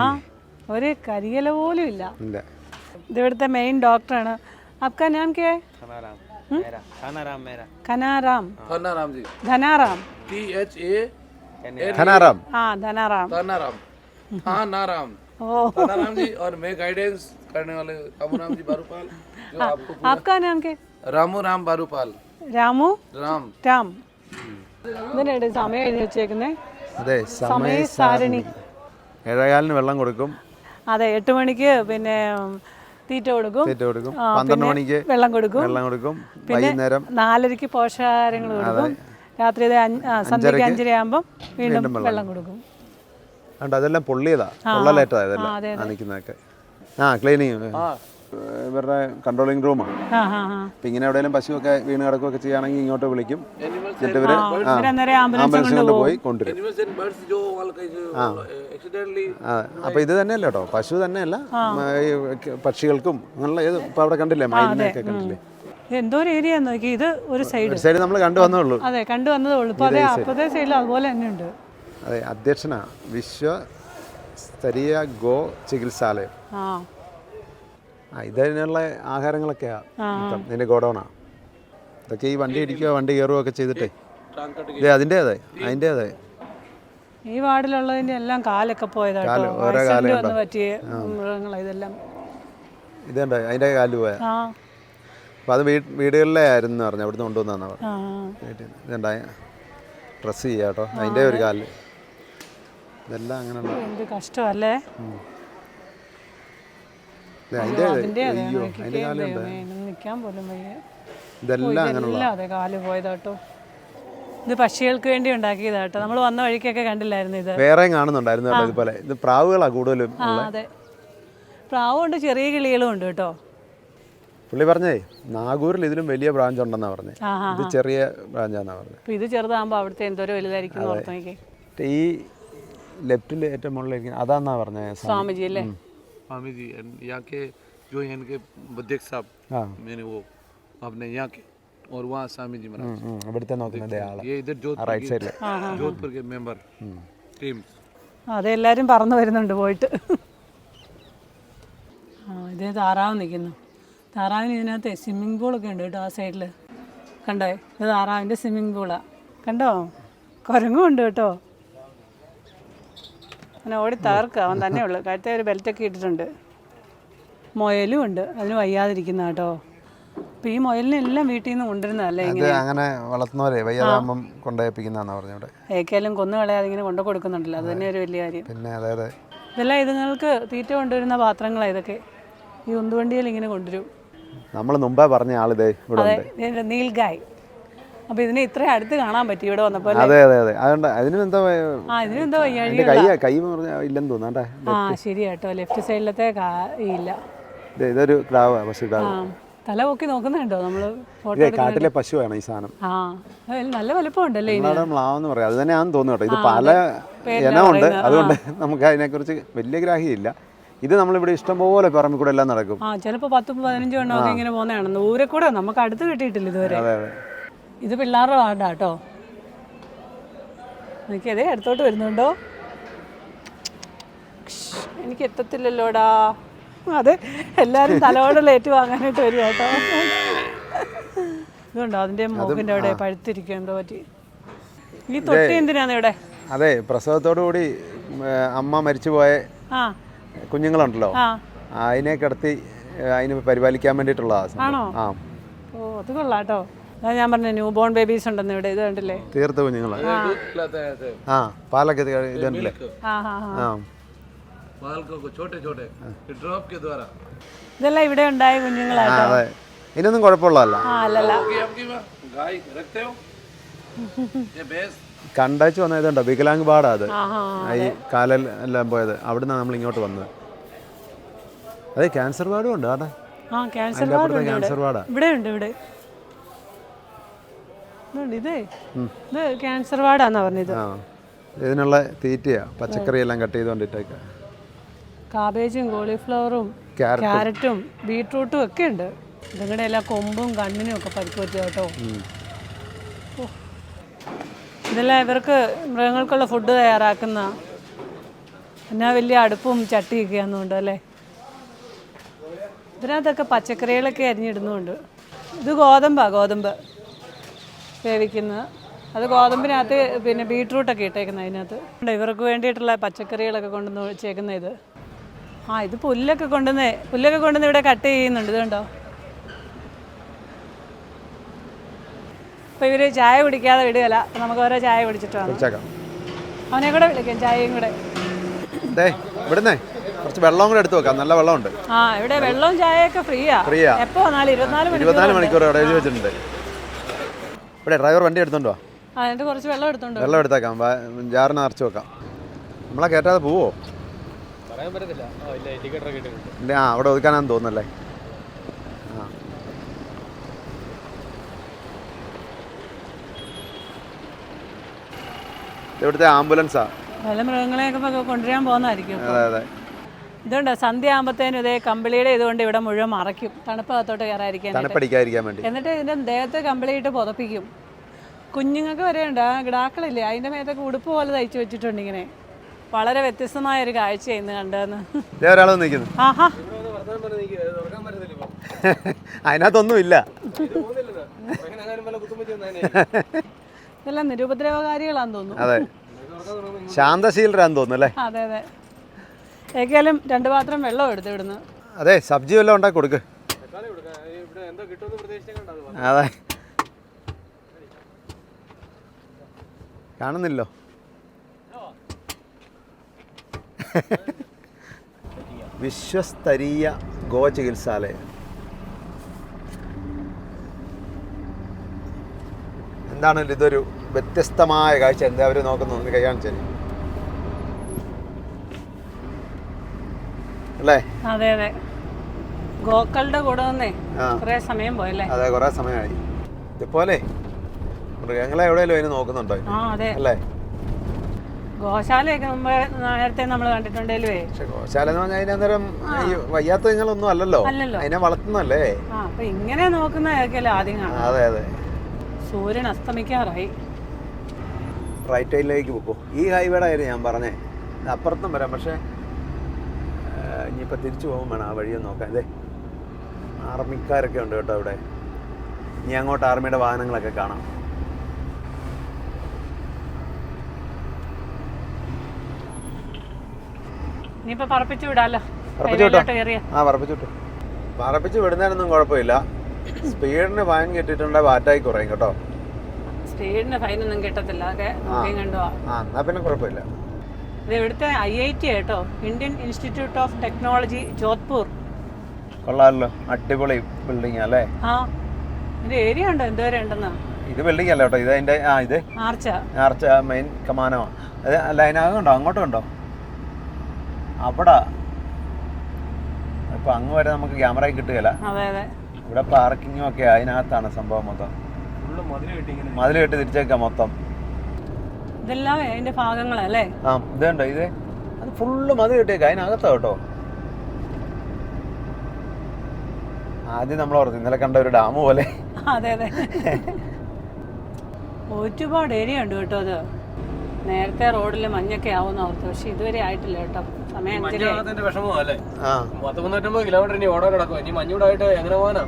ഒരു കരിയില പോലും ഇല്ല. ഇതിവിടുത്തെ മെയിൻ ഡോക്ടറാണ്. आपका नाम क्या है? खानाराम मेरा। खनाराम। खानाराम जी। धनाराम। THA ഖനാറാം. धनाराम। खानाराम। हाँ नाराम। खानाराम जी और मैं गाइडेंस करने वाले रामू राम जी बारूपाल जो आपको आपका नाम क्या? रामू राम बारूपाल। രാമു राम। രാം. ഇതിനിടെ സമയം എഴുതി വെച്ചേക്കുന്നേ. അതെ സമയ സാരണി. 7:15 വെള്ളം കൊടുക്കും. അതെ 8 മണിക്ക് പിന്നെ തീറ്റ കൊടുക്കും. 12 മണിക്ക് വെള്ളം കൊടുക്കും. വൈകുന്നേരം 4:30 പോഷകാഹാരങ്ങൾ കൊടുക്കും. രാത്രി സന്ധ്യയ്ക്ക് 5:30 ആകുമ്പോൾ വീണ്ടും വെള്ളം കൊടുക്കും. അതെല്ലാം പൊള്ളിയതാ, പൊള്ളലേറ്റതാ ഇതെല്ലാം നിൽക്കുന്നതൊക്കെ. ക്ലീനിങ് ഇവരുടെ കൺട്രോളിങ് റൂമാണ്. അപ്പം ഇങ്ങനെ എവിടെയെങ്കിലും പശുവൊക്കെ വീണ് കിടക്കുകയൊക്കെ ചെയ്യുകയാണെങ്കിൽ ഇങ്ങോട്ട് വിളിക്കും. എന്നിട്ട് ഇവർ ആംബുലൻസ് കൊണ്ട് പോയി കൊണ്ടുവരും. അപ്പം ഇത് തന്നെയല്ല കേട്ടോ, പശു തന്നെയല്ല, പക്ഷികൾക്കും അങ്ങനെയുള്ള ഏത് ഇപ്പം അവിടെ കണ്ടില്ലേ മയിലിനെയൊക്കെ കണ്ടില്ലേ. എന്തോ ഒരു ഏരിയ നോക്കി. ഇത് ഒരു സൈഡ് നമ്മൾ കണ്ടു വന്നേ. അതെ കണ്ടു വന്നതേ ഉള്ളൂ. ഇപ്പോൾ അപ്പുറത്തെ സൈഡിൽ അതുപോലെ തന്നെ ഉണ്ട്. അതെ അധ്യക്ഷനാ വിശ്വ സ്തരീയ ഗോ ചികിത്സാലയം. ഇതിനുള്ള ആഹാരങ്ങളൊക്കെയാ ഇതിന്റെ ഗോഡൗണാ. ഇതൊക്കെ ഈ വണ്ടി ഇടിക്കുക വണ്ടി കയറുക ഒക്കെ ചെയ്തിട്ടേ അതിൻ്റെ അതെ ഈ വാർഡിലുള്ളതിന്റെ എല്ലാം കാലൊക്കെ പോയതാട്ടോ. പറ്റിയ മൃഗങ്ങളാ ഇതെല്ലാം. ഇതുണ്ട് അതിന്റെ കാല് പോയ. അപ്പം അത് വീടുകളിലെ ആയിരുന്നു പറഞ്ഞു, അവിടുന്ന് കൊണ്ടുവന്നാ പറഞ്ഞു. ഇതുണ്ടായ ഡ്രസ്സ് ചെയ്യാം കേട്ടോ അതിൻ്റെ ഒരു കാല്. ഇതെല്ലാം അങ്ങനെയുള്ള എന്ത് കഷ്ടമല്ലേ. നിൽക്കാൻ പോലും വയ്യ. ഇതെല്ലാം അങ്ങനെയുള്ള അതെ കാല് പോയതാട്ടോ. ഇത് പക്ഷികൾക്ക് വേണ്ടി ഉണ്ടാക്കിയതാട്ടോ. നമ്മൾ വന്ന വഴിക്കൊക്കെ കണ്ടില്ലായിരുന്നു. ഇത് വേറെ കാണുന്നുണ്ടായിരുന്നു ഇതുപോലെ. ഇത് പ്രാവുകളാ കൂടുതലും. അതെ പ്രാവുണ്ട്, ചെറിയ കിളികളും ഉണ്ട് കേട്ടോ. പുള്ളി പറഞ്ഞേ നാഗൂരിൽ ഇതിലും വലിയ ബ്രാഞ്ച് ഉണ്ടെന്നാ പറഞ്ഞത്. ഇത് ചെറിയ ബ്രാഞ്ചാന്നാ പറഞ്ഞത്. ഇത് ചെറുതാകുമ്പോൾ അവിടുത്തെ എന്തോരം വലുതായിരിക്കും. ഈ ലെഫ്റ്റിൽ ഏറ്റവും മുകളിലേക്ക് അതാന്നാ പറഞ്ഞത് സ്വാമിജി അല്ലേ. स्वामी जी यहाँ के जो है इनके अध्यक्ष साहब मैंने वो अपने यहाँ के और वहाँ स्वामी जी महाराज ഇവിടുത്തെ നോക്കുന്നത് ये इधर जोधपुर के मेंबर टीम. അതെല്ലാരും പറന്നു വരുന്നുണ്ട് പോയിട്ട്. ഇതേ താറാവ് നിൽക്കുന്നു. താറാവിന് ഇതിനകത്ത് സ്വിമ്മിംഗ് പൂളൊക്കെ ഉണ്ട് കേട്ടോ. ആ സൈഡിൽ കണ്ടോ, ഇത് താറാവിൻ്റെ സ്വിമ്മിംഗ് പൂളാണ്. കണ്ടോ, കുരങ്ങും ഉണ്ട് കേട്ടോ. അങ്ങനെ ഓടി തകർക്കുക അവൻ തന്നെ ഉള്ളു. കഴുത്തെ ഒരു ബെൽറ്റൊക്കെ ഇട്ടിട്ടുണ്ട്. മുയലും ഉണ്ട്, അതിന് വയ്യാതിരിക്കുന്ന കേട്ടോ. അപ്പം ഈ മുയലിനെല്ലാം വീട്ടിൽ നിന്ന് കൊണ്ടുവരുന്നതല്ലേ ഇങ്ങനെ. അങ്ങനെ വളർത്തുന്നവരെ വയ്യാതാകുമ്പം കൊണ്ടുപോയിപ്പിക്കുന്നതാണെന്ന് പറഞ്ഞു. ഏക്കാലും കൊന്നു കളയാതെ ഇങ്ങനെ കൊണ്ടു കൊടുക്കുന്നുണ്ടല്ലോ, അത് തന്നെ ഒരു വലിയ കാര്യം. പിന്നെ അതെ ഇതെല്ലാം ഇതുങ്ങൾക്ക് തീറ്റ കൊണ്ടുവരുന്ന പാത്രങ്ങളാണ് ഇതൊക്കെ. ഈ ഉന്തുവണ്ടിയിൽ ഇങ്ങനെ കൊണ്ടുവരും. നമ്മൾ മുമ്പേ പറഞ്ഞ ആളിതേ അതെ നീൽഗായ്. അപ്പൊ ഇതിനെ ഇത്രയും അടുത്ത് കാണാൻ പറ്റി ഇവിടെ വന്നപ്പോ. അതെ അതുകൊണ്ട് ഇതിനെന്തോ കൈ ഇല്ലെന്ന് തോന്നാ. ശരിയാട്ടോ, ലെഫ്റ്റ് സൈഡിലത്തെ ഇല്ല. ഇതൊരു പശു. തല പൊക്കി നോക്കുന്നുണ്ടോ നമ്മള്? കാട്ടിലെ പശുവാണ് ഈ സാധനം. നല്ല വലുപ്പം ഉണ്ടല്ലേ. മ്ലാവെന്ന് പറയാം, അത് തന്നെയാണെന്ന് തോന്നുന്നു കേട്ടോ. ഇത് പല ഇനമുണ്ട്. അതുകൊണ്ട് നമുക്ക് അതിനെക്കുറിച്ച് വലിയ ഗ്രാഹ്യമില്ല. ഇത് നമ്മളിവിടെ ഇഷ്ടംപോലെ പറമ്പിൽ കൂടെ എല്ലാം നടക്കും. ചിലപ്പോൾ 10-15 എണ്ണമൊക്കെ ഇങ്ങനെ പോകുന്നതാണ്. ദൂരെ കൂടെ നമുക്ക് അടുത്ത് കിട്ടിയിട്ടില്ല ഇതുവരെ. അതെ അതെ. ഇത് പിള്ളേരുടെ വാർഡാ കേട്ടോ. എനിക്കതേ അടുത്തോട്ട് വരുന്നുണ്ടോ? എനിക്ക് എത്തത്തില്ലല്ലോടാ. അതെ, എല്ലാവരും തലോടെ ലേറ്റ് വാങ്ങാനായിട്ട് വരും കേട്ടോ. ഇതുണ്ടോ അതിൻ്റെ മൂക്കിൻ്റെ അവിടെ പഴുത്തിരിക്കുക എന്തോ പറ്റി. ഈ തൊട്ടി എന്തിനാണ് ഇവിടെ? അതെ, പ്രസവത്തോടു കൂടി അമ്മ മരിച്ചുപോയ കുഞ്ഞുങ്ങളുണ്ടല്ലോ, അതിനെ കിടത്തി അതിന് പരിപാലിക്കാൻ വേണ്ടിയിട്ടുള്ളതാണ്. ആണോ? ഓ, അത് കൊള്ളാം കേട്ടോ. ഞാൻ പറഞ്ഞ ന്യൂ ബോൺ ബേബീസ് ഉണ്ടെന്ന് ഇവിടെ. ഇത് കണ്ടില്ലേ, തീർത്ത കുഞ്ഞുങ്ങൾ. പാലൊക്കെ ഇത് കണ്ടില്ലേ. ഇതെല്ലാം ഇവിടെ ഉണ്ടായ കുഞ്ഞുങ്ങളാട്ടോ. അതെ, ഇതിനൊന്നും കുഴപ്പമുള്ളതല്ല. കണ്ടച്ചു വന്ന ഇതുണ്ടോ, വികലാംഗ് ബാടാ അത്. ഈ കാലൽ എല്ലാം പോയത് അവിടുന്ന് നമ്മൾ ഇങ്ങോട്ട് വന്നത്. അതെ, ക്യാൻസർ വാർഡും ഉണ്ട് അവിടെ. ക്യാൻസർ വാർഡാ ഇവിടെ ഉണ്ട്. ഇവിടെ ഇതേ ഇത് ക്യാൻസർ വാർഡാന്നാ പറഞ്ഞത്. ഇതിനുള്ള തീറ്റയാ, പച്ചക്കറി എല്ലാം കട്ട് ചെയ്തുകൊണ്ടിട്ടേക്ക. കാബേജും കോളിഫ്ലവറും ക്യാരറ്റും ബീട്രൂട്ടും ഒക്കെ ഉണ്ട്. ഇതുങ്ങളുടെ എല്ലാ കൊമ്പും കണ്ണിനും ഒക്കെ പരിക്ക് പറ്റിയ കേട്ടോ. ഇതെല്ലാം ഇവർക്ക് മൃഗങ്ങൾക്കുള്ള ഫുഡ് തയ്യാറാക്കുന്ന എന്നാ വലിയ അടുപ്പും ചട്ടിയൊക്കെ ആണെന്നുണ്ട് അല്ലേ. ഇതിനകത്തൊക്കെ പച്ചക്കറികളൊക്കെ അരിഞ്ഞിടുന്നുണ്ട്. ഇത് ഗോതമ്പ് വേവിക്കുന്നത്. അത് ഗോതമ്പിനകത്ത് പിന്നെ ബീട്രൂട്ടൊക്കെ ഇട്ടേക്കുന്നത് അതിനകത്ത്. ഇവർക്ക് വേണ്ടിയിട്ടുള്ള പച്ചക്കറികളൊക്കെ കൊണ്ടുവന്ന് വെച്ചേക്കുന്ന ഇത്. ഇത് പുല്ലൊക്കെ കൊണ്ടുവന്ന് ഇവിടെ കട്ട് ചെയ്യുന്നുണ്ട്. ഇതുണ്ടോ. അപ്പോൾ ഇവർ ചായ കുടിക്കാതെ വിടുകയില്ല. നമുക്ക് ഓരോ ചായ കുടിച്ചിട്ട് വേണം. അവനെ കൂടെ വിളിക്കാം, ചായയും കൂടെ. ഇവിടുന്നേ കുറച്ച് വെള്ളം കൂടെ എടുത്ത് വെക്കാം, നല്ല വെള്ളമുണ്ട്. ഇവിടെ വെള്ളവും ചായയൊക്കെ ഫ്രീയാ. എപ്പോ വന്നാലും 24 മണിക്കൂർ അവിടെ എഴുതി വെച്ചിട്ടുണ്ട്. ഇവിടെ ഡ്രൈവർ വണ്ടി എടുത്തോണ്ടോ? എന്നിട്ട് കുറച്ച് വെള്ളം എടുത്തോണ്ടോ? വെള്ളം എടുത്തേക്കാം, ജാറിന് നിറച്ച് വെക്കാം. നമ്മളെ കയറ്റാതെ പോവോ? ഇല്ല, അവിടെ ഒതുക്കാനാന്ന് തോന്നുന്നല്ലേ. ഇവിടുത്തെ ആംബുലൻസാ. പല മൃഗങ്ങളെയൊക്കെ കൊണ്ടുവരാൻ പോകുന്നതായിരിക്കും. അതെ അതെ. ഇതുണ്ട്, സന്ധ്യ ആകുമ്പോഴത്തേനും ഇതേ കമ്പിളിയുടെ ഇതുകൊണ്ട് ഇവിടെ മുഴുവൻ മറയ്ക്കും, തണുപ്പ് അകത്തോട്ട് കയറാതിരിക്കാൻ വേണ്ടി. എന്നിട്ട് ഇതിൻ്റെ ദേഹത്ത് കമ്പിളിയിട്ട് പുതപ്പിക്കും. കുഞ്ഞുങ്ങൾക്ക് വരെ ഉണ്ട്. ഗിടാക്കളില്ലേ, അതിൻ്റെ മേത്തൊക്കെ ഉടുപ്പ് പോലെ തയ്ച്ചു വെച്ചിട്ടുണ്ട്. ഇങ്ങനെ വളരെ വ്യത്യസ്തമായ ഒരു കാഴ്ച ഇന്ന് കണ്ടതെന്ന്. അതിനകത്തൊന്നും ഇല്ല. ഇതെല്ലാം നിരുപദ്രവകാരികളാന്ന് തോന്നുന്നു. അതെ, ശാന്തശീലരാന്ന് തോന്നുന്നു അല്ലേ. അതെ അതെ. ഏക്കാലും 2 പാത്രം വെള്ളം എടുത്ത് ഇവിടുന്ന്. അതെ, സബ്ജി വല്ലതും ഉണ്ടാക്കി കൊടുക്ക്. അതെ, കാണുന്നില്ലോ. വിശ്വസ്തരീയ ഗോ ചികിത്സാലയം. എന്താണല്ലോ ഇതൊരു വ്യത്യസ്തമായ കാഴ്ച. എന്താ അവർ നോക്കുന്നു കൈകാണിച്ചു തരും അല്ലേ. അതെ അതെ, ഗോക്കളുടെ കൂടെ വന്നേ കുറെ സമയം പോയല്ലേ. അതെ, കുറെ സമയമായി. ഇതുപോലെ മൃഗങ്ങളെ എവിടെയല്ലോ അതിന് നോക്കുന്നുണ്ടോ അല്ലേ. ഗോശാലയൊക്കെ നേരത്തെ നമ്മൾ കണ്ടിട്ടുണ്ടല്ലേ. പക്ഷെ ഗോശാല എന്ന് പറഞ്ഞാൽ അതിനേരം ഈ വയ്യാത്ത നിങ്ങളൊന്നും അല്ലല്ലോ, അതിനെ വളർത്തുന്നല്ലേ. അപ്പൊ ഇങ്ങനെ നോക്കുന്നതൊക്കെയല്ലേ ആദ്യം കാണാം. അതെ അതെ. സൂര്യൻ അസ്തമിക്കാറായി. റൈറ്റ് സൈഡിലേക്ക് പോകും. ഈ ഹൈവേയുടെ കാര്യം ഞാൻ പറഞ്ഞേ, അപ്പുറത്തും വരാം. പക്ഷേ ഇനിയിപ്പോൾ തിരിച്ചു പോകും വേണം ആ വഴിയൊന്നും നോക്കാൻ. ഇതേ ആർമിക്കാരൊക്കെ ഉണ്ട് കേട്ടോ ഇവിടെ. ഇനി അങ്ങോട്ട് ആർമിയുടെ വാഹനങ്ങളൊക്കെ കാണാം. ഇനിയിപ്പോൾ പറപ്പിച്ചു വിടാമല്ലോ. പറപ്പിച്ച് വിടുന്നതിനൊന്നും കുഴപ്പമില്ല. സ്പീഡിന് ഫൈൻ കിട്ടിയിട്ടുണ്ടെ വാറ്റായി കുറയും കേട്ടോ. സ്പീഡിന് ഫൈനൊന്നും കിട്ടത്തില്ല. എന്നാ പിന്നെ കുഴപ്പമില്ല. ഇത് ഇവിടുത്തെ IIT കേട്ടോ, Indian institute of technology, Jodhpur. കൊള്ളാമല്ലോ, അടിപൊളി ബിൽഡിംഗ് അല്ലേ. ഇത് ഏരിയ ഉണ്ടോ എന്തോരം ഉണ്ടെന്ന്. ഇത് ബിൽഡിംഗ് അല്ല കേട്ടോ, ഇത് അതിന്റെ ഇത് ആർച്ച മെയിൻ കമാനോ. അല്ല, അതിനകം ഉണ്ടോ, അങ്ങോട്ടും ഉണ്ടോ അവിടെ. ഇപ്പൊ അങ്ങ് വരെ നമുക്ക് ക്യാമറ കിട്ടുകയില്ല. ഇവിടെ പാർക്കിങ്ങും ഒക്കെ അതിനകത്താണ് സംഭവം. മൊത്തം മതിൽ കെട്ടി തിരിച്ചേക്കാം മൊത്തം. ഇതെല്ലാം അതിന്റെ ഭാഗങ്ങളല്ലേ? ആ ഇതുണ്ടോ ഇത്? അത് ഫുള്ള് മതി കിട്ടിയേക്ക അതിനകത്താ കേട്ടോ. ആദ്യം നമ്മൾ ഓർത്തു ഇന്നലെ കണ്ട ഒരു ഡാം പോലെ. അതെ അതെ, ഒരുപാട് ഏരിയ ഉണ്ട് കേട്ടോ. അത് നേരത്തെ റോഡിൽ മഞ്ഞൊക്കെ ആവുന്ന ഓർത്തു, പക്ഷെ ഇതുവരെ ആയിട്ടില്ല കേട്ടോ. സമയം 5:30. വിഷമല്ലേ? 139 കിലോമീറ്റർ ഇനി ഓടാൻ കിടക്കും. ഇനി മഞ്ഞൂടായിട്ട് എങ്ങനെ പോകാനാ?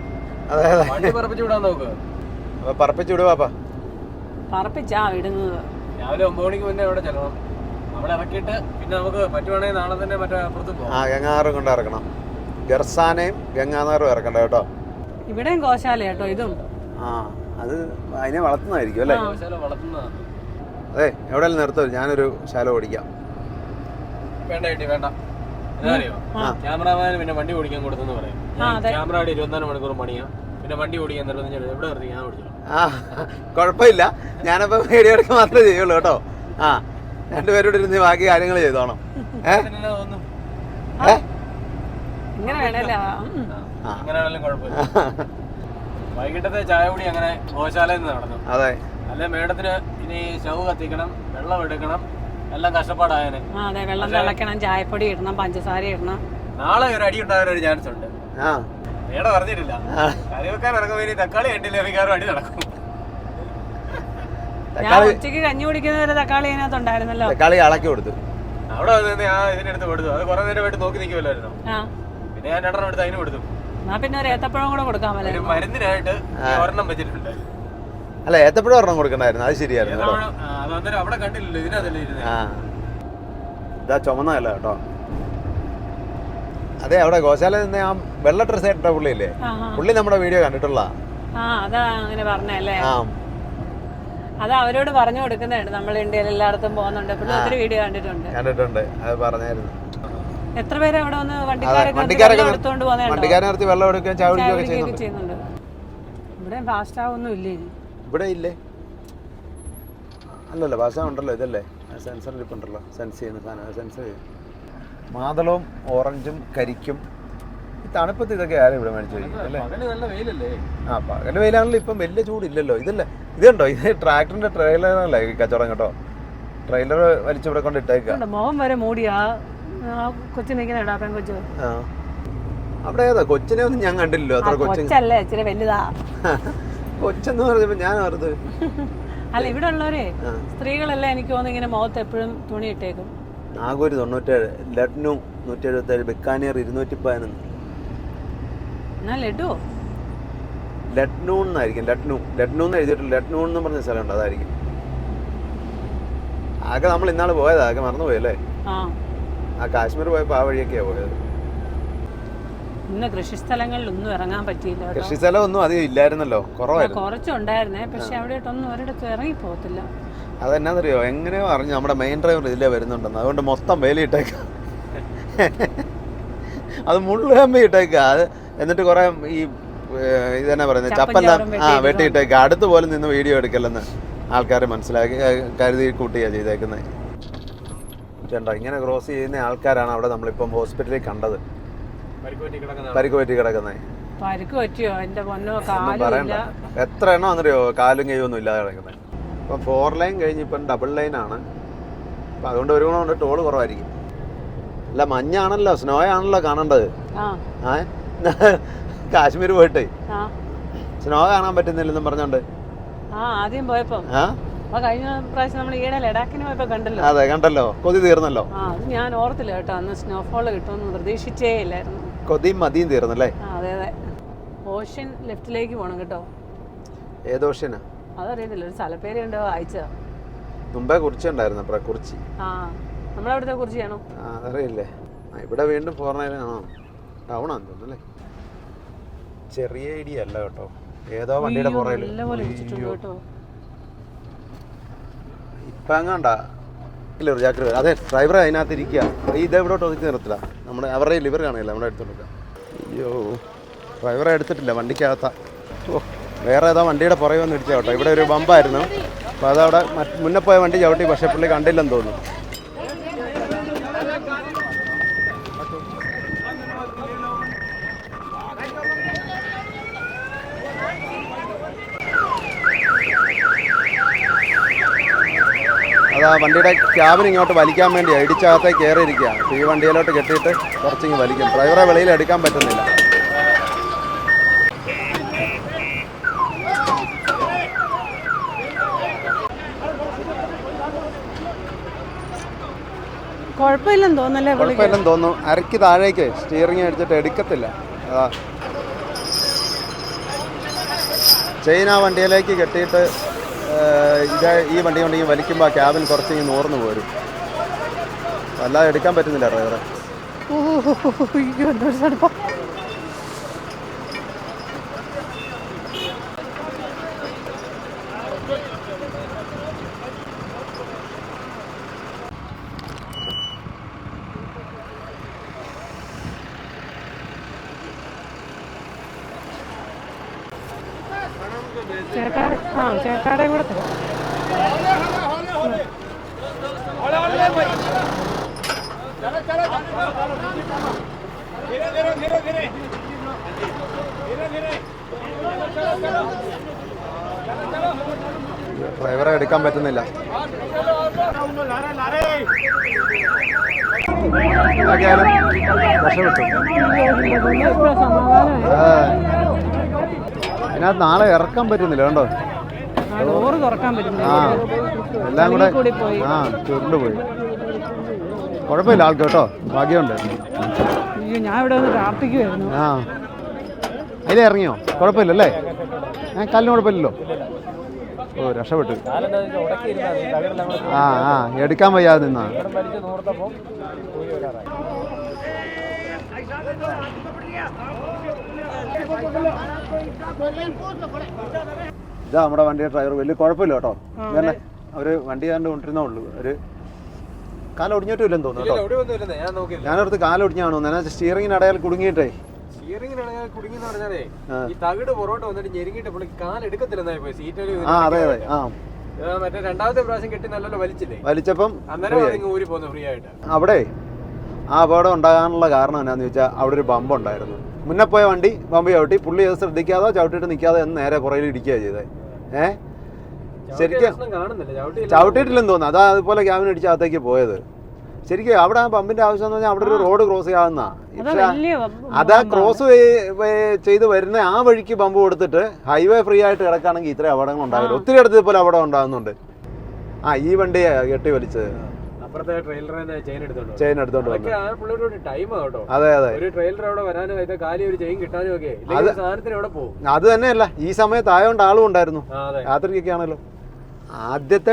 വണ്ടി പറപ്പിച്ചു വിടാൻ നോക്ക്. പറപ്പിച്ചു വിടുവാപ്പാ. പറപ്പിച്ചാ ഇടുന്നത്. രാവിലെ 9 മണിക്ക് മുന്നേ അവിടെ ചെല്ലണം. അവിടെ ഇറക്കിയിട്ട് പിന്നെ നമുക്ക് പറ്റുവാണെങ്കിൽ നാളെ തന്നെ മറ്റേ അപ്പുറത്ത് പോകാം. ഗംഗാറും കൊണ്ട് ഇറക്കണം. ഗർസാനയും ഗംഗാനാറും ഇറക്കണ്ട കേട്ടോ. ഇവിടെയും ഗോശാല കേട്ടോ ഇതും. അത് അതിനെ വളർത്തുന്നതായിരിക്കും അല്ലേ? വളർത്തുന്നതാണ്. അതെ, എവിടെയെങ്കിലും നിർത്തും. ഞാനൊരു ശാല ഓടിക്കാം. വേണ്ട ചേട്ടി വേണ്ട. എന്താറിയോ, ക്യാമറമാന് പിന്നെ വണ്ടി ഓടിക്കാൻ കൊടുത്തെന്ന് പറയാം. ക്യാമറയുടെ 24 മണിക്കൂർ പണിയാ. പിന്നെ വണ്ടി ഓടിക്കാൻ നിർബന്ധിച്ചു എവിടെ നിർത്തി ഞാൻ ഓടിച്ചു. കുഴപ്പമില്ല, ഞാനപ്പോ വീഡിയോ എടുക്കാൻ മാത്രമേ ചെയ്യുള്ളൂ കേട്ടോ. രണ്ടുപേരോട് ഇരുന്ന് ബാക്കി കാര്യങ്ങൾ ചെയ്തോണം. അങ്ങനെയാണെങ്കിലും കുഴപ്പമില്ല. വൈകിട്ടത്തെ ചായ കൂടി അങ്ങനെ ഗോശാലയിൽ നിന്ന് നടന്നു. അതെ, അല്ലെ മേഡത്തിന് ഇനി സ്റ്റവ് കത്തിക്കണം, വെള്ളം എടുക്കണം, എല്ലാം കഷ്ടപ്പാടായനെ. അതെ, വെള്ളം തിളക്കണം, ചായപ്പൊടി ഇടണം, പഞ്ചസാര ഇടണം. നാളെ ഒരു അടി ഉണ്ടാകാൻ ഒരു ചാൻസ് ഉണ്ട്. മേഡം പറഞ്ഞിട്ടില്ല. കറി വെക്കാൻ ഇറങ്ങുമ്പോ ഇനി തക്കാളി കണ്ടില്ല, മിക്കാറും അടി നടക്കും. ഞാൻ ഉച്ചക്ക് കഞ്ഞി കുടിക്കുന്നവരെ തക്കാളി അതിനകത്ത് ഉണ്ടായിരുന്നല്ലോ. തക്കാളി ഇളക്കി കൊടുത്തു. അവിടെ ഞാൻ ഇതിനെടുത്ത് കൊടുത്തു. അത് കുറെ നേരമായിട്ട് നോക്കി നിൽക്കുമല്ലായിരുന്നു. പിന്നെ ഞാൻ 2 എടുത്ത് അതിന് കൊടുത്തു. പിന്നെ ഒരു ഏത്തപ്പഴം കൂടെ കൊടുക്കാമല്ലോ. ഒരു മരുന്നിനായിട്ട് ഒരെണ്ണം വെച്ചിട്ടുണ്ട്. അല്ല, ഏത്തപ്പഴം ഒരെണ്ണം കൊടുക്കണ്ടായിരുന്നു. അത് ശരിയായിരുന്നു. അത് അവിടെ കണ്ടില്ലല്ലോ, ഇതിനകത്തല്ലേ ഇരുന്നത്. ഇതാ ചുമന്നല്ല കേട്ടോ. അതെ, അവിടെ ഗോശാല നിന്ന് ആ വെള്ള ഡ്രസ് ഇട്ട പുള്ളിയില്ലേ, പുള്ളി നമ്മുടെ വീഡിയോ കണ്ടിട്ടുള്ള. അതാ അങ്ങനെ പറഞ്ഞല്ലേ. അത് അവരോട് പറഞ്ഞു കൊടുക്കുന്നുണ്ട്. നമ്മൾ ഇന്ത്യയിൽ എല്ലായിടത്തും പോകുന്നുണ്ട്. പുള്ളി ഒത്തിരി വീഡിയോ കണ്ടിട്ടുണ്ട്. അത് പറഞ്ഞായിരുന്നു. എത്ര പേര് അവിടെ വന്ന് വണ്ടിക്കാരെ എടുത്തോണ്ട് വണ്ടിക്കാരെ നിർത്തി വെള്ളം എടുക്കുകയും ചായ കുടിക്കുകയൊക്കെ ചെയ്യുന്നുണ്ട്. ഇവിടെ ഫാസ്റ്റ് ആവൊന്നും ഇല്ലേ? ഇവിടെ ഇല്ലേ? അല്ലല്ലോ, ഫാസ്റ്റ് ഉണ്ടല്ലോ. ഇതല്ലേ സെൻസർ ഇരിപ്പുണ്ടല്ലോ, സെൻസ് ചെയ്യുന്ന സാധനം. സെൻസർ ചെയ്യും. മാതളവും ഓറഞ്ചും കരിക്കും. ഈ തണുപ്പത്ത് ഇതൊക്കെ ആരും ഇവിടെ മേടിച്ചു കഴിക്കും അല്ലേ? പകല് വെയിലാണല്ലോ. ഇപ്പം വലിയ ചൂടില്ലല്ലോ. ഇതുണ്ടോ, ഇത് ട്രാക്ടറിന്റെ ട്രെയിലറല്ലേ ഈ കച്ചവടം കേട്ടോ. ട്രെയിലർ വലിച്ചിവിടെ കൊണ്ട് ഇട്ടേക്കാം. മോഹം വരെ മൂടിയാ കൊച്ചു നിൽക്കുന്ന പെൺകൊച്ചു. അവിടെ ഏതാ കൊച്ചിനെ ഒന്നും ഞാൻ കണ്ടില്ലല്ലോ. അത്ര കൊച്ചല്ലേ, ഇച്ചിരി വലുതാ. കൊച്ചെന്ന് പറഞ്ഞപ്പോ ഞാൻ ഓർത്ത്. അല്ല, ഇവിടെ ഉള്ളവരെ സ്ത്രീകളെല്ലാം എനിക്ക് തോന്നുന്നു ഇങ്ങനെ മുഖത്ത് എപ്പോഴും തുണി ഇട്ടേക്കും. നാഗൂര് 97, ലഡ്നു 177, ബിക്കാനീർ 211. ലഡു ലഡ്നൂ എന്നായിരിക്കും. ലഡ്നൂ എന്ന് എഴുതിയിട്ടില്ല. ലഡ്നൂ എന്ന് പറഞ്ഞ സ്ഥലമുണ്ട്, അതായിരിക്കും. ആകെ നമ്മൾ ഇന്നാള് പോയത് ആകെ മറന്നുപോയല്ലേ. ആ കാശ്മീർ പോയപ്പോ ആ വഴിയൊക്കെയാ പോയത്. ഇന്ന് കൃഷിസ്ഥലങ്ങളിലൊന്നും ഇറങ്ങാൻ പറ്റിയില്ല. കൃഷിസ്ഥലം ഒന്നും അധികം ഇല്ലായിരുന്നല്ലോ, കുറവായിരുന്നു. കുറച്ചുണ്ടായിരുന്നേ, പക്ഷെ അവിടെ ഒരിടത്തും ഇറങ്ങി പോകത്തില്ല. അതെന്നാന്നറിയോ, എങ്ങനെയോ അറിഞ്ഞു നമ്മുടെ മെയിൻ ഡ്രൈവർ ഇതിലേ വരുന്നുണ്ടെന്ന്. അതുകൊണ്ട് മൊത്തം വേലിയിട്ടേക്കാം. അത് മുഴുവൻ ഇട്ടേക്കാം. അത് എന്നിട്ട് കുറെ ഈ ഇതെന്നാ പറയുന്നത്, ചപ്പെല്ലാം വെട്ടിയിട്ടേക്കാം. അടുത്ത് പോലും നിന്ന് വീഡിയോ എടുക്കല്ലെന്ന് ആൾക്കാർ മനസ്സിലാക്കി കരുതി കൂട്ടിയാ ചെയ്തേക്കുന്നത്. ചേട്ടാ, ഇങ്ങനെ ക്രോസ് ചെയ്യുന്ന ആൾക്കാരാണ് അവിടെ നമ്മളിപ്പം ഹോസ്പിറ്റലിൽ കണ്ടത്. പരിക്ക് പറ്റി കിടക്കുന്നത്. പറയണ്ട, എത്ര എണ്ണം എന്നറിയോ കാലും കൈയൊന്നും ഇല്ലാതെ കിടക്കുന്നത്. ഇപ്പം 4 ലൈൻ കഴിഞ്ഞ് ഇപ്പം ഡബിൾ ലൈനാണ്. അപ്പം അതുകൊണ്ട് ഒരു ഗുണമുണ്ട്, ടോള് കുറവായിരിക്കും. അല്ല, മഞ്ഞാണല്ലോ, സ്നോ ആണല്ലോ കാണേണ്ടത്. കാശ്മീർ പോയിട്ട് സ്നോ കാണാൻ പറ്റുന്നില്ലെന്നും പറഞ്ഞോണ്ട് ആദ്യം പോയപ്പോ കഴിഞ്ഞ പ്രാവശ്യം നമ്മൾ ഈയിടെ ലഡാക്കിന് പോയപ്പോ കണ്ടല്ലോ. അതെ, കണ്ടല്ലോ. കൊതി തീർന്നല്ലോ. അത് ഞാൻ ഓർത്തില്ല കേട്ടോ. അന്ന് സ്നോഫോൾ കിട്ടുമെന്ന് പ്രതീക്ഷിച്ചേ ഇല്ലായിരുന്നു. കൊതിയും മതിയും തീർന്നല്ലേ. അതെ അതെ. ഓഷ്യൻ ലെഫ്റ്റിലേക്ക് പോകണം കേട്ടോ. ഏത് ഓഷ്യനാ അതറിയത്തില്ല, ഒരു സ്ഥലപ്പേര് കണ്ടോ അയച്ചതാ. മുമ്പേ കുറിച്ചുണ്ടായിരുന്നു. കുറിച്ചി. നമ്മളവിടുത്തെ കുറിച്ചാണോ അറിയില്ലേ. ഇവിടെ വീണ്ടും 4 ലൈൻ ആണോ? ടൗൺ ആണെന്ന് തോന്നുന്നല്ലേ. ചെറിയ ഐഡിയ അല്ല കേട്ടോ. ഏതോ വണ്ടിയുടെ പുറകിൽ ഇപ്പൊ അങ്ങാണ്ടാ ഇല്ല ജാഗ്രത. അതെ, ഡ്രൈവർ അതിനകത്ത് ഇരിക്കുക. ഇതെവിടോട്ട് ഒതുക്കി നിർത്തില്ല. നമ്മുടെ അവരുടെ ലിവർ കാണില്ല, നമ്മുടെ എടുത്തോണ്ടിരിക്കുക. അയ്യോ, ഡ്രൈവറെ എടുത്തിട്ടില്ല, വണ്ടിക്കകത്താ. വേറെ ഏതോ വണ്ടിയുടെ പുറകെ വന്ന് ഇടിച്ചാ കേട്ടോ. ഇവിടെ ഒരു ബമ്പായിരുന്നു. അപ്പോൾ അതവിടെ മുന്നേ പോയ വണ്ടി ചവിട്ടി, പക്ഷേ പുള്ളി കണ്ടില്ലെന്ന് തോന്നുന്നു. അതാ വണ്ടിയുടെ ക്യാബിൻ ഇങ്ങോട്ട് വലിക്കാൻ വേണ്ടി ഇടിച്ചകത്തേക്ക് കയറിയിരിക്കുക. ഈ വണ്ടിയിലോട്ട് കെട്ടിയിട്ട് കുറച്ചിങ്ങ് വലിക്കും. ഡ്രൈവറെ വെളിയിൽ എടുക്കാൻ പറ്റുന്നില്ല. കുഴപ്പമില്ലെന്ന് തോന്നല്ലേ? കുഴപ്പമില്ലെന്ന് തോന്നുന്നു. അരയ്ക്ക് താഴേക്ക് സ്റ്റിയറിംഗ് അടിച്ചിട്ട് എടുക്കത്തില്ല. അതാ ചെയിൻ ആ വണ്ടിയിലേക്ക് കെട്ടിയിട്ട് ഈ വണ്ടി കൊണ്ട് ഇങ്ങനെ വലിക്കുമ്പോൾ ക്യാബിൻ കുറച്ച് നൂർന്ന് പോരും. അല്ലാതെ എടുക്കാൻ പറ്റുന്നില്ല ഡ്രൈവറെ. ചേട്ടാടെ കൂടെ തരാം. ഡ്രൈവറെ എടുക്കാൻ പറ്റുന്നില്ല. രക്ഷപ്പെട്ടു. അതിനകത്ത് നാളെ ഇറക്കാൻ പറ്റുന്നില്ല. കണ്ടോ, ഡോറ് തുറക്കാൻ പറ്റുന്നില്ല. എല്ലാം കൂടെ ചുരുണ്ട് പോയി. കുഴപ്പമില്ല ആൾക്ക് കേട്ടോ, ഭാഗ്യമുണ്ട്. ഞാൻ ഇവിടെ ഒന്ന് പ്രാർത്ഥിക്കുമായിരുന്നു. അതിലേ ഇറങ്ങിയോ? കുഴപ്പമില്ലല്ലേ? കാലിന് കുഴപ്പമില്ലല്ലോ. ഓ, രക്ഷപ്പെട്ടു. എടുക്കാൻ വയ്യാതെ നിന്നാ. ഇതാ നമ്മുടെ വണ്ടിയുടെ ഡ്രൈവർ. വലിയ കുഴപ്പമില്ല കേട്ടോ. ഇതന്നെ അവര് വണ്ടി കണ്ട് കൊണ്ടിരുന്നേ ഉള്ളൂ. ഒരു കാലൊടിഞ്ഞിട്ടും ഇല്ലെന്ന് തോന്നുന്നു കേട്ടോ. ഞാനടുത്ത് കാലൊടിഞ്ഞാണോ എന്നാൽ സ്റ്റിയറിംഗിന് അടയാൽ കുടുങ്ങിയിട്ടേ. അതെ അതെ. രണ്ടാമത്തെ പ്രാവശ്യം കെട്ടി നല്ലോണം വലിച്ചില്ലേ, വലിച്ചപ്പം ഫ്രീ ആയിട്ട്. അവിടെ ആ അപകടം ഉണ്ടാകാനുള്ള കാരണം എന്നാന്ന് ചോദിച്ചാൽ അവിടെ ഒരു ബമ്പ് ഉണ്ടായിരുന്നു. മുന്നേ പോയ വണ്ടി ബമ്പ് ചവിട്ടി, പുള്ളി അത് ശ്രദ്ധിക്കാതെ ചവിട്ടിയിട്ട് നിൽക്കാതെ എന്ന് നേരെ പുറയിൽ ഇടിക്കുക ചെയ്തത്. ശരിക്കും ചവിട്ടിയിട്ടില്ലെന്ന് തോന്നുന്നു. അതാ അതുപോലെ ക്യാബിൻ ഇടിച്ച് അകത്തേക്ക് പോയത്. ശരിക്കും അവിടെ ആ പമ്പിന്റെ ആവശ്യം എന്ന് പറഞ്ഞാൽ അവിടെ ഒരു റോഡ് ക്രോസ് ചെയ്യാവുന്ന, പക്ഷെ അതാ ക്രോസ് ചെയ്ത് വരുന്ന ആ വഴിക്ക് പമ്പ് കൊടുത്തിട്ട് ഹൈവേ ഫ്രീ ആയിട്ട് കിടക്കുകയാണെങ്കിൽ ഇത്രയും അപകടങ്ങൾ ഉണ്ടാവില്ല. ഒത്തിരി അടുത്ത് പോലെ അപകടം ഉണ്ടാകുന്നുണ്ട്. ഈ വണ്ടി കെട്ടി വലിച്ചത് ചെയിൻ എടുത്തോണ്ട് വന്നു. അതെ അതെ. അത് തന്നെയല്ല, ഈ സമയത്ത് ആയതുകൊണ്ട് ആളും ഉണ്ടായിരുന്നു. രാത്രിക്കൊക്കെ ആണല്ലോ. ആദ്യത്തെ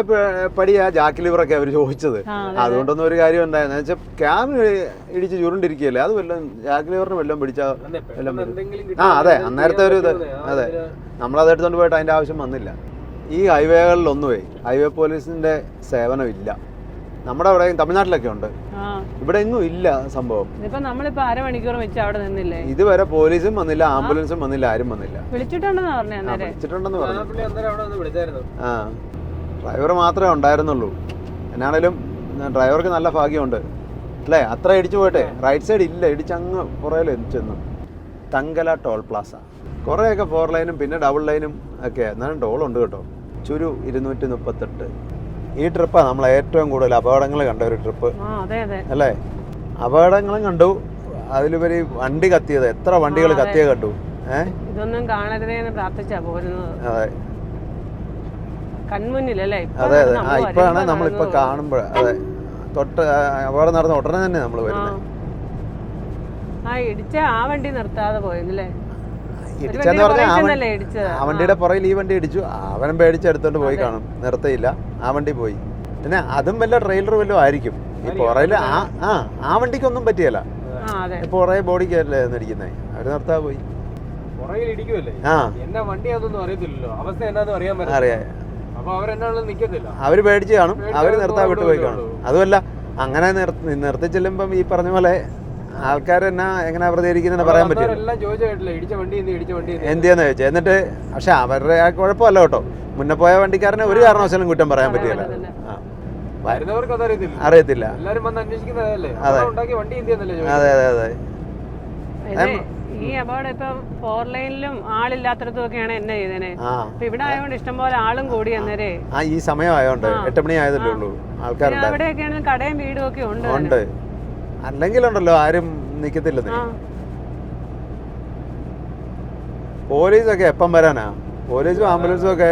പടിയാ ജാക്ക് ലിവറൊക്കെ അവർ ചോദിച്ചത്. അതുകൊണ്ടൊന്നും ഒരു കാര്യം ഉണ്ടായിരുന്നു വെച്ചാൽ ക്യാബിൻ ഇടിച്ച് ചുരുണ്ടിരിക്കുകയല്ലേ. അത് വല്ലതും ജാക്ക് ലിവറിന് വല്ലതും പിടിച്ചാൽ വല്ലതും അതെ, അന്നേരത്തെ ഒരു ഇത്. അതെ, നമ്മളത് എടുത്തോണ്ട് പോയിട്ട് അതിൻ്റെ ആവശ്യം വന്നില്ല. ഈ ഹൈവേകളിലൊന്നുമേ ഹൈവേ പോലീസിന്റെ സേവനം ഇല്ല. നമ്മുടെ അവിടെ തമിഴ്നാട്ടിലൊക്കെ ഉണ്ട്, ഇവിടെ എങ്ങും ഇല്ല സംഭവം. അരമണിക്കൂർ വെച്ച് അവിടെ നിന്നില്ലേ. ഇതുവരെ പോലീസും വന്നില്ല, ആംബുലൻസും വന്നില്ല, ആരും വന്നില്ല. വിളിച്ചിട്ടുണ്ടെന്ന് പറഞ്ഞു. ഡ്രൈവർ മാത്രമേ ഉണ്ടായിരുന്നുള്ളൂ. എന്നാണേലും ഡ്രൈവർക്ക് നല്ല ഭാഗ്യമുണ്ട് അല്ലേ. അത്ര ഇടിച്ചു പോയിട്ടെ റൈറ്റ് സൈഡ് ഇല്ല, ഇടിച്ചങ്ങ് പുറകിൽ ചെന്നു. തങ്കല ടോൾ പ്ലാസ കുറേയൊക്കെ 4 ലൈനും പിന്നെ ഡബിൾ ലൈനും ഒക്കെ, എന്നാലും ടോളുണ്ട് കേട്ടോ. ചുരു 238. ഈ ട്രിപ്പാണ് നമ്മൾ ഏറ്റവും കൂടുതൽ അപകടങ്ങൾ കണ്ട ഒരു ട്രിപ്പ് അല്ലേ. അപകടങ്ങളും കണ്ടു, അതിലുപരി വണ്ടി കത്തിയത്, എത്ര വണ്ടികൾ കത്തിയത് കണ്ടു. ഇതൊന്നും കാണരുതേ എന്ന് പ്രാർത്ഥിച്ചാ പോരുന്നത്. അതെ കൺമുന്നിലല്ലേ. അതെ അതെ. ഇപ്പോഴാണ് നമ്മളിപ്പോൾ കാണുമ്പോൾ. അതെ, തൊട്ട് അപകടം നടന്ന ഉടനെ തന്നെ നമ്മൾ വരുന്നത്. ഇടിച്ച ആ വണ്ടി നിർത്താതെ പോയെന്നല്ലേ. ഇടിച്ചെന്ന് പറഞ്ഞാൽ ആ വണ്ടിയുടെ പുറകിൽ ഈ വണ്ടി ഇടിച്ചു. അവനും പേടിച്ചെടുത്തോണ്ട് പോയി കാണും, നിർത്തയില്ല. ആ വണ്ടി പോയി. പിന്നെ അതും വല്ല ട്രെയിലർ വല്ലതും ആയിരിക്കും. ഈ പുറകിൽ ആ വണ്ടിക്കൊന്നും പറ്റിയല്ല. പുറകെ ബോഡിക്കല്ലേ ഇടിക്കുന്നേ, അവര് നിർത്താതെ പോയി. അറിയാം. അവര് പേടിച്ച് കാണും, അവര് നിർത്താൻ വിട്ടുപോയി കാണും. അതുമല്ല, അങ്ങനെ നിർത്തി ചെല്ലുമ്പം ഈ പറഞ്ഞ പോലെ ആൾക്കാർ എന്നാ എങ്ങനെ പ്രതികരിക്കുന്ന പറയാൻ പറ്റില്ല. എന്തിയാന്ന് ചോദിച്ചാൽ എന്നിട്ട്, പക്ഷെ അവരുടെ കുഴപ്പമല്ല കേട്ടോ. മുന്നേ പോയ വണ്ടിക്കാരനെ ഒരു കാരണവശാലും കുറ്റം പറയാൻ പറ്റില്ല. അറിയത്തില്ല. അതെ അതെ അതെ. ഈ ഈ അപകടം ഇപ്പൊ 4 ലൈനിലും ആളില്ലാത്തടത്തും ഒക്കെയാണ് എന്നെ ചെയ്തേനെ. അപ്പൊ ഇവിടെ ആയതുകൊണ്ട് ഇഷ്ടംപോലെ ആളും കൂടി അന്നേരേ. ഈ സമയം ആയതുകൊണ്ട് 8 മണി ആയതല്ലേ ഉള്ളൂ, ആൾക്കാരുണ്ട്. അവിടെയൊക്കെയാണെങ്കിൽ കടയും വീടും ഒക്കെ ഉണ്ട്. അല്ലെങ്കിലുണ്ടല്ലോ ആരും നിക്കത്തില്ല. പോലീസൊക്കെ എപ്പം വരാനാ? പോലീസും ആംബുലൻസും ഒക്കെ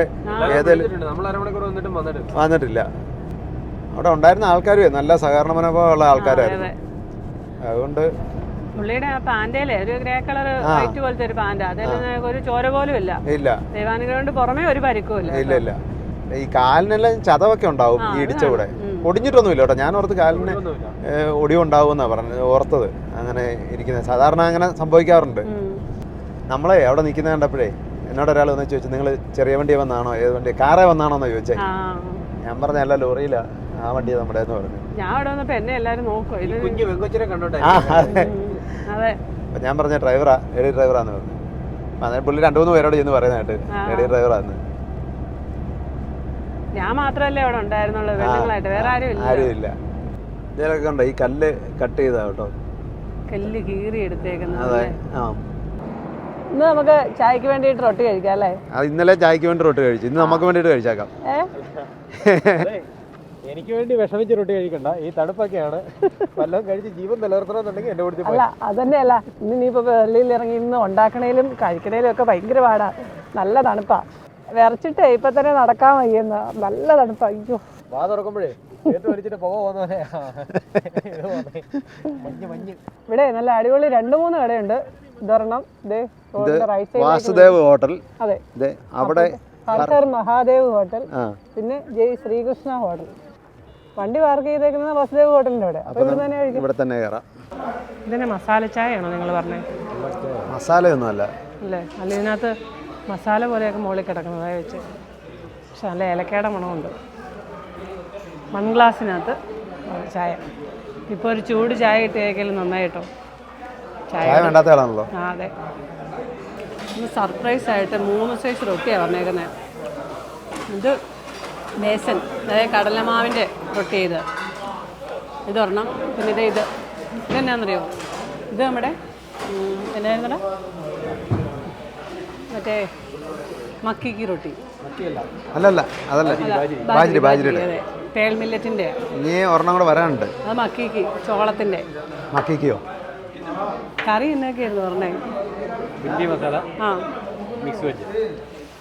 വന്നിട്ടില്ല. അവിടെ ഉണ്ടായിരുന്ന ആൾക്കാരും നല്ല സഹകരണ മനോഭാവമുള്ള ആൾക്കാരായിരുന്നു. അതുകൊണ്ട് പുള്ളിയുടെ ആ പാൻറ്റയിലെ ഒരു ഗ്രേ കളർ വൈറ്റ് പോലത്തെ ഒരു പാൻറ്, അതിൽ ഒരു ചോര പോലും ഇല്ല. ദൈവാനുഗ്രഹം കൊണ്ട് പുറമേ ഒരു പരിക്കും ഇല്ല. ഇല്ല. ഈ കാലിനെല്ലാം ചതവൊക്കെ ഉണ്ടാവും ഈ ഇടിച്ച കൂടെ. ഒടിഞ്ഞിട്ടൊന്നുമില്ല കേട്ടോ. ഞാൻ ഓർത്ത് കാലിന് ഒടിവുണ്ടാവുമെന്നാ പറഞ്ഞത്, ഓർത്തത്. അങ്ങനെ ഇരിക്കുന്നത് സാധാരണ അങ്ങനെ സംഭവിക്കാറുണ്ട്. നമ്മളെ അവിടെ നിൽക്കുന്നത് കണ്ടപ്പോഴേ എന്നോട് ഒരാൾ വന്ന് ചോദിച്ചു, നിങ്ങൾ ചെറിയ വണ്ടി വന്നാണോ, ഏത് വണ്ടി, കാറേ വന്നാണോന്ന് ചോദിച്ചേ. ഞാൻ പറഞ്ഞ അല്ല, ലോറിയില്ല, ആ വണ്ടി നമ്മുടെ എന്ന് പറഞ്ഞു. ഞാൻ അവിടെ വന്നപ്പോ എന്നെ എല്ലാരും നോക്കും. അപ്പൊ ഞാൻ പറഞ്ഞ ഡ്രൈവറാ, ലേഡി ഡ്രൈവറാന്ന് പറഞ്ഞു. അന്നേരം പുള്ളി 2-3 പേരോട് ചെന്ന് പറയുന്നതായിട്ട് ലേഡി ഡ്രൈവറാന്ന്. ഞാൻ മാത്രല്ലേ അവിടെ ഉണ്ടായിരുന്നുള്ളൂ, പെണ്ണുങ്ങളായിട്ട് വേറെ ആരുമില്ല. ഇതിലൊക്കെ ഉണ്ടോ ഈ കല്ല് കട്ട് ചെയ്താ കേട്ടോ, കല്ല് കീറി എടുത്തേക്കുന്നത്. അതെ. ഇന്ന് നമുക്ക് ചായക്ക് വേണ്ടിട്ട് റൊട്ടി കഴിക്കാം അല്ലേ? ഇന്നലെ ചായക്ക് വേണ്ടി റൊട്ടി കഴിച്ചു, ഇന്ന് നമുക്ക് വേണ്ടിട്ട് കഴിച്ചേക്കാം. എനിക്ക് വേണ്ടി വിഷമിച്ച് റൊട്ടി കഴിക്കണ്ട, ഈ തണുപ്പൊക്കെയാണ്. വല്ലതും കഴിച്ച് ജീവൻ നിലനിർത്തണമെന്നുണ്ടെങ്കിൽ എന്റെ കൂടെ. അല്ല അതന്നെയല്ല, ഇന്ന് നീയിപ്പോ വെള്ളിയിൽ ഇറങ്ങി ഇന്ന് ഉണ്ടാക്കണേലും കഴിക്കണേലും ഒക്കെ ഭയങ്കര പാടാ. നല്ല തണുപ്പാ, വിറച്ചിട്ടേ ഇപ്പൊ തന്നെ നടക്കാൻ വയ്യുന്ന. നല്ല തണുപ്പാ. അയ്യോ, വാ തുറക്കുമ്പോഴേ വലിച്ചിട്ട് പോവാ. ഇവിടെ നല്ല അടിപൊളി 2-3 കടയുണ്ട്. ഇതൊരെണ്ണം വാസുദേവ് ഹോട്ടൽ, അതെ, അവിടെ ഹർ മഹാദേവ് ഹോട്ടൽ, പിന്നെ ജയ് ശ്രീകൃഷ്ണ ഹോട്ടൽ. വണ്ടി പാർക്ക് ചെയ്തേക്കുന്നത് വാസുദേവ് ഹോട്ടലിന്റെ അവിടെ. അപ്പൊ ഇവിടെ തന്നെ കയറാം. ഇതിന് മസാല ചായ ആണോ നിങ്ങൾ പറഞ്ഞത്? മസാലയൊന്നും അല്ല അല്ലേ? അല്ല, ഇതിനകത്ത് മസാല പോലെയൊക്കെ മുകളിൽ കിടക്കുന്നതായി വെച്ച്, പക്ഷെ നല്ല ഏലക്കയുടെ മണമുണ്ട്. മൺഗ്ലാസിനകത്ത് ചായ. ഇപ്പോൾ ഒരു ചൂട് ചായ കിട്ടിയേക്കലും നന്നായിട്ടോ. ചായ വേണ്ടാത്ത ആളാണല്ലോ. അതെ. ഇന്ന് സർപ്രൈസ് ആയിട്ട് 3 സൈസ് റൊട്ടിയാണ് പറഞ്ഞേക്കുന്നത്. ഇത് ബേസൻ, അതായത് കടലമാവിൻ്റെ റൊട്ടി. ഇതൊരെണ്ണം. പിന്നെ ഇതെന്നാന്നറിയോ? ഇത് നമ്മുടെ എന്നായിരുന്നടാ, മറ്റേ മക്കിക്ക് റൊട്ടി. അല്ലല്ല, അതല്ല, ബാജിരിയുടെ പേൾ മില്ലറ്റിൻ്റെ. ഇനി ഒരെണ്ണം കൂടെ വരാനുണ്ട്. അത് മക്കിക്ക്, ചോളത്തിൻ്റെ. മക്കിക്കോ? കറി എന്നൊക്കെയായിരുന്നു പറഞ്ഞേ? Bhindi masala, mix veg.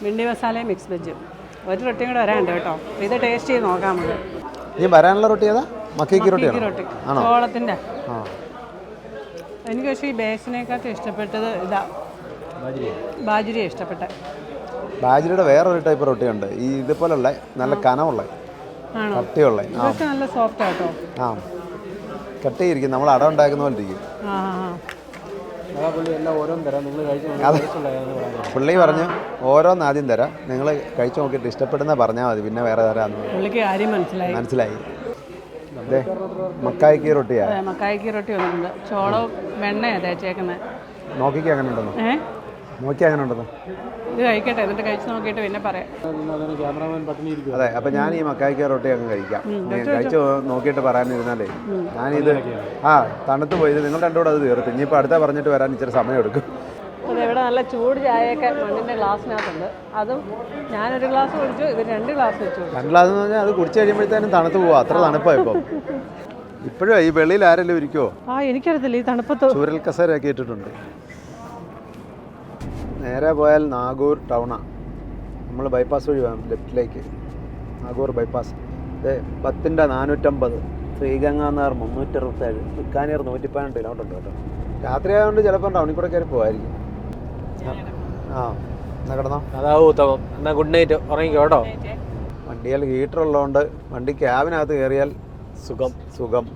ബിണ്ടി മസാലയും മിക്സ് വെജും. ഒരു റൊട്ടിയും കൂടെ വരാനുണ്ട് കേട്ടോ. ഇത് ടേസ്റ്റ് ചെയ്ത് നോക്കാം നമുക്ക്. ഇനി വരാനുള്ള റൊട്ടി ഏതാ? മക്കിക്ക് റൊട്ടി, ചോളത്തിൻ്റെ. എനിക്ക് പക്ഷേ ഈ ബേസിനേക്കാട്ടും ഇഷ്ടപ്പെട്ടത് ഇതാ, ബാജിരിയെ ഇഷ്ടപ്പെട്ടെ. ബാജിരിയുടെ വേറൊരു ടൈപ്പ് റൊട്ടിയുണ്ട്, ഈ ഇതുപോലുള്ള നല്ല കനമുള്ള, കട്ടിയുള്ള. ഇതൊക്കെ നല്ല സോഫ്റ്റ് ആട്ടോ. കട്ടിയിരിക്കും, നമ്മൾ അട ഉണ്ടാക്കുന്ന പോലെ ഇരിക്കും. പുള്ളി പറഞ്ഞു ഓരോന്ന് ആദ്യം തരാം, നിങ്ങൾ കഴിച്ചു നോക്കിയിട്ട് ഇഷ്ടപ്പെടുന്ന പറഞ്ഞാൽ മതി, പിന്നെ വേറെ തരാന്ന്. പുള്ളിക്ക് കാര്യം മനസ്സിലായി. അതെ, മക്കായിക്ക് റൊട്ടിയാ. മക്കായിക്ക് റൊട്ടി വന്നിട്ടുണ്ട്. ചോളവും വെണ്ണയാണ് തേച്ചേക്കുന്നത്. നോക്കിക്ക് അങ്ങനെ ഉണ്ടെന്നോ? നോക്കി അങ്ങനെ ഉണ്ടെന്നോ? ഇത് കഴിക്കട്ടെ, എന്നിട്ട് കഴിച്ച് നോക്കിയിട്ട് പിന്നെ പറയാം. അതെ, അപ്പൊ ഞാൻ ഈ മക്കായിക്ക റൊട്ടി അങ്ങ് കഴിക്കാം. കഴിച്ച് നോക്കിയിട്ട് പറയാനിരുന്നാലേ ഞാനിത് തണുത്ത് പോയത് നിങ്ങൾ രണ്ടുകൂടെ അത് തീർത്ത്. ഇനിയിപ്പോൾ അടുത്ത പറഞ്ഞിട്ട് വരാൻ ഇച്ചിരി സമയം എടുക്കും. അതെ, ഇവിടെ നല്ല ചൂട് ചായയൊക്കെ മണ്ണിൻ്റെ ഗ്ലാസ്സിനകത്തുണ്ട്. അതും ഞാനൊരു ഗ്ലാസ് കുടിച്ചു, ഇവർ 2 ഗ്ലാസ് വെച്ചു. 2 ഗ്ലാസ് എന്ന് പറഞ്ഞാൽ അത് കുടിച്ച് കഴിയുമ്പോഴത്തേനും തണുത്ത് പോവാ, അത്ര തണുപ്പാണ് ഇപ്പം. ഇപ്പോഴും ഈ വെളിയിൽ ആരെങ്കിലും ഇരിക്കുമോ? എനിക്കറിയത്തില്ല, ഈ തണുപ്പത്ത് ചൂരൽ കസേരയൊക്കെ ഇട്ടിട്ടുണ്ട്. നേരെ പോയാൽ നാഗൂർ ടൗണാണ്. നമ്മൾ ബൈപ്പാസ് വഴി വേണം ലെഫ്റ്റിലേക്ക്. നാഗൂർ ബൈപ്പാസ്. 10ന്റെ 450, ശ്രീഗംഗാനഗർ 367, ബിക്കാനീർ 112 കിലോമീറ്റർ ഉണ്ട് കേട്ടോ. രാത്രി ആയതുകൊണ്ട് ചിലപ്പോൾ ടൗണിൽ കൂടെ കയറി പോകായിരിക്കും. എന്നാ കിടന്നോ, അതാവും ഉത്തമം. എന്നാ ഗുഡ് നൈറ്റ്, ഉറങ്ങിക്കോ കേട്ടോ. വണ്ടിയിൽ ഹീറ്റർ ഉള്ളതുകൊണ്ട് വണ്ടി ക്യാബിനകത്ത് കയറിയാൽ സുഖം.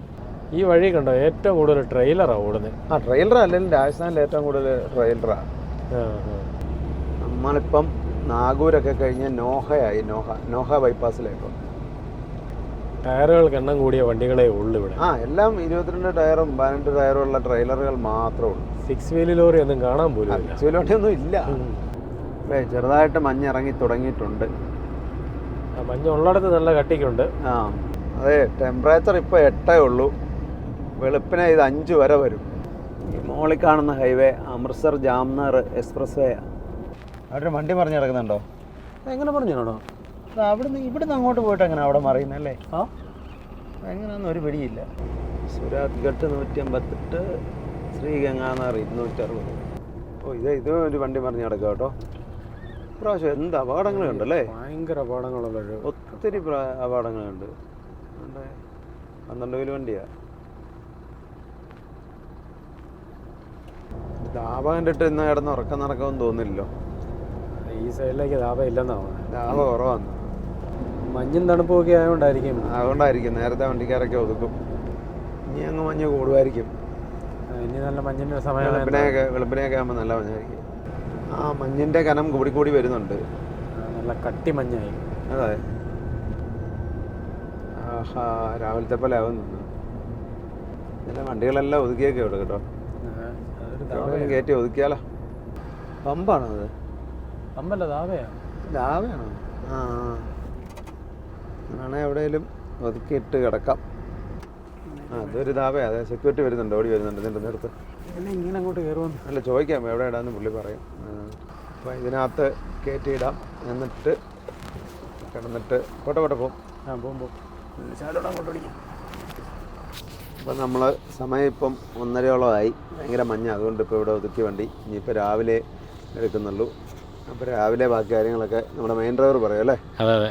ഈ വഴി കണ്ടോ, ഏറ്റവും കൂടുതൽ ട്രെയിലറാണ് ഓടുന്നത്. ട്രെയിലറാ, അല്ലെങ്കിൽ രാജസ്ഥാനിൽ ഏറ്റവും കൂടുതൽ ട്രെയിലറാണ്. നമ്മളിപ്പം നാഗൂരൊക്കെ കഴിഞ്ഞ് നോഹയായി. നോഹ ബൈപ്പാസിലേക്ക്. ടയറുകൾക്ക് എണ്ണം കൂടിയ വണ്ടികളെ ഉള്ളു ഇവിടെ. എല്ലാം 22 ടയറും 18 ടയറും ഉള്ള ട്രെയിലറുകൾ മാത്രമേ ഉള്ളൂ. 6 വീല് ലോറി ഒന്നും കാണാൻ പോലും 6 വീൽ ലോറിയൊന്നും ഇല്ല. ചെറുതായിട്ട് മഞ്ഞിറങ്ങി തുടങ്ങിയിട്ടുണ്ട്. മഞ്ഞ് ഉള്ളിടത്ത് നല്ല കട്ടിക്കുണ്ട്. അതെ, ടെമ്പറേച്ചർ ഇപ്പോൾ 8 ഉള്ളൂ. വെളുപ്പിനെ ഇത് 5 വരെ വരും. ഈ മോളിൽ കാണുന്ന ഹൈവേ അമൃത്സർ ജാംനഗർ എക്സ്പ്രസ് വേ. അവിടെ ഒരു വണ്ടി മറിഞ്ഞ് കിടക്കുന്നുണ്ടോ? എങ്ങനെ പറഞ്ഞോ? അത് ഇവിടുന്ന് അങ്ങോട്ട് പോയിട്ട് എങ്ങനെ അവിടെ മറിയുന്നല്ലേ? ആ എങ്ങനെയാണെന്ന് ഒരു പിടിയില്ല. സുരാത് ഘട്ട് 158, ശ്രീഗംഗാനഗർ 260. ഓ ഇത് ഒരു വണ്ടി മറിഞ്ഞ് കിടക്കുക കേട്ടോ. ഇപ്രാവശ്യം എന്ത് അപകടങ്ങളുണ്ടല്ലേ? ഭയങ്കര അപകടങ്ങളുള്ള ഒത്തിരി അപകടങ്ങളുണ്ട്. 12 വീല് വണ്ടിയാ. ദാബ കണ്ടിട്ട് ഇന്ന് കിടന്ന് ഉറക്കം നടക്കുമെന്ന് തോന്നില്ലല്ലോ. ഈ സൈഡിലേക്ക് ലാഭ ഇല്ലെന്നാണ്. ദാബ കുറവാന്ന്. മഞ്ഞും തണുപ്പും ഒക്കെ അതുകൊണ്ടായിരിക്കും നേരത്തെ വണ്ടിക്കാരൊക്കെ ഒതുക്കും. ഇനി അങ്ങ് മഞ്ഞ് കൂടുമായിരിക്കും. ഇനി നല്ല മഞ്ഞിൻ്റെ സമയം. വെളുപ്പിനെയൊക്കെ ആകുമ്പോൾ നല്ല മഞ്ഞായിരിക്കും. ആ മഞ്ഞിൻ്റെ കനം കൂടി വരുന്നുണ്ട്. നല്ല കട്ടി മഞ്ഞായി. അതെ. ആഹാ, രാവിലത്തെ പോലെ ആവുന്നു. നല്ല വണ്ടികളെല്ലാം ഒതുക്കിയൊക്കെ ഇവിടെ കേട്ടോ. കയറ്റി ഒതുക്കിയാലോ. പമ്പാണോ അത്? പമ്പല്ല, ദാവയാ. ദാവയാണോ? ആ ആണെ എവിടെയെങ്കിലും ഒതുക്കിയിട്ട് കിടക്കാം. അതൊരു ദാവയാ. അതെ, സെക്യൂരിറ്റി വരുന്നുണ്ട്, ഓടി വരുന്നുണ്ട്. ഇതിൻ്റെ നേരത്ത് ഇങ്ങനെ അങ്ങോട്ട് കയറുമെന്ന് അല്ല, ചോദിക്കാം എവിടെ ഇടാമെന്ന് പുള്ളി പറയും. അപ്പോൾ ഇതിനകത്ത് കയറ്റിയിടാം. എന്നിട്ട് കിടന്നിട്ട് പോട്ടെ പോകും. പോകുമ്പോൾ അങ്ങോട്ട് ഓടിക്കാം. അപ്പം നമ്മൾ സമയം ഇപ്പം 1:30 ഭയങ്കര മഞ്ഞ. അതുകൊണ്ട് ഇപ്പോൾ ഇവിടെ ഒതുക്കി വണ്ടി. ഇനിയിപ്പോൾ രാവിലെ എടുക്കുന്നുള്ളൂ. അപ്പോൾ രാവിലെ ബാക്കി കാര്യങ്ങളൊക്കെ നമ്മുടെ മെയിൻ ഡ്രൈവർ പറയും അല്ലേ? അതെ.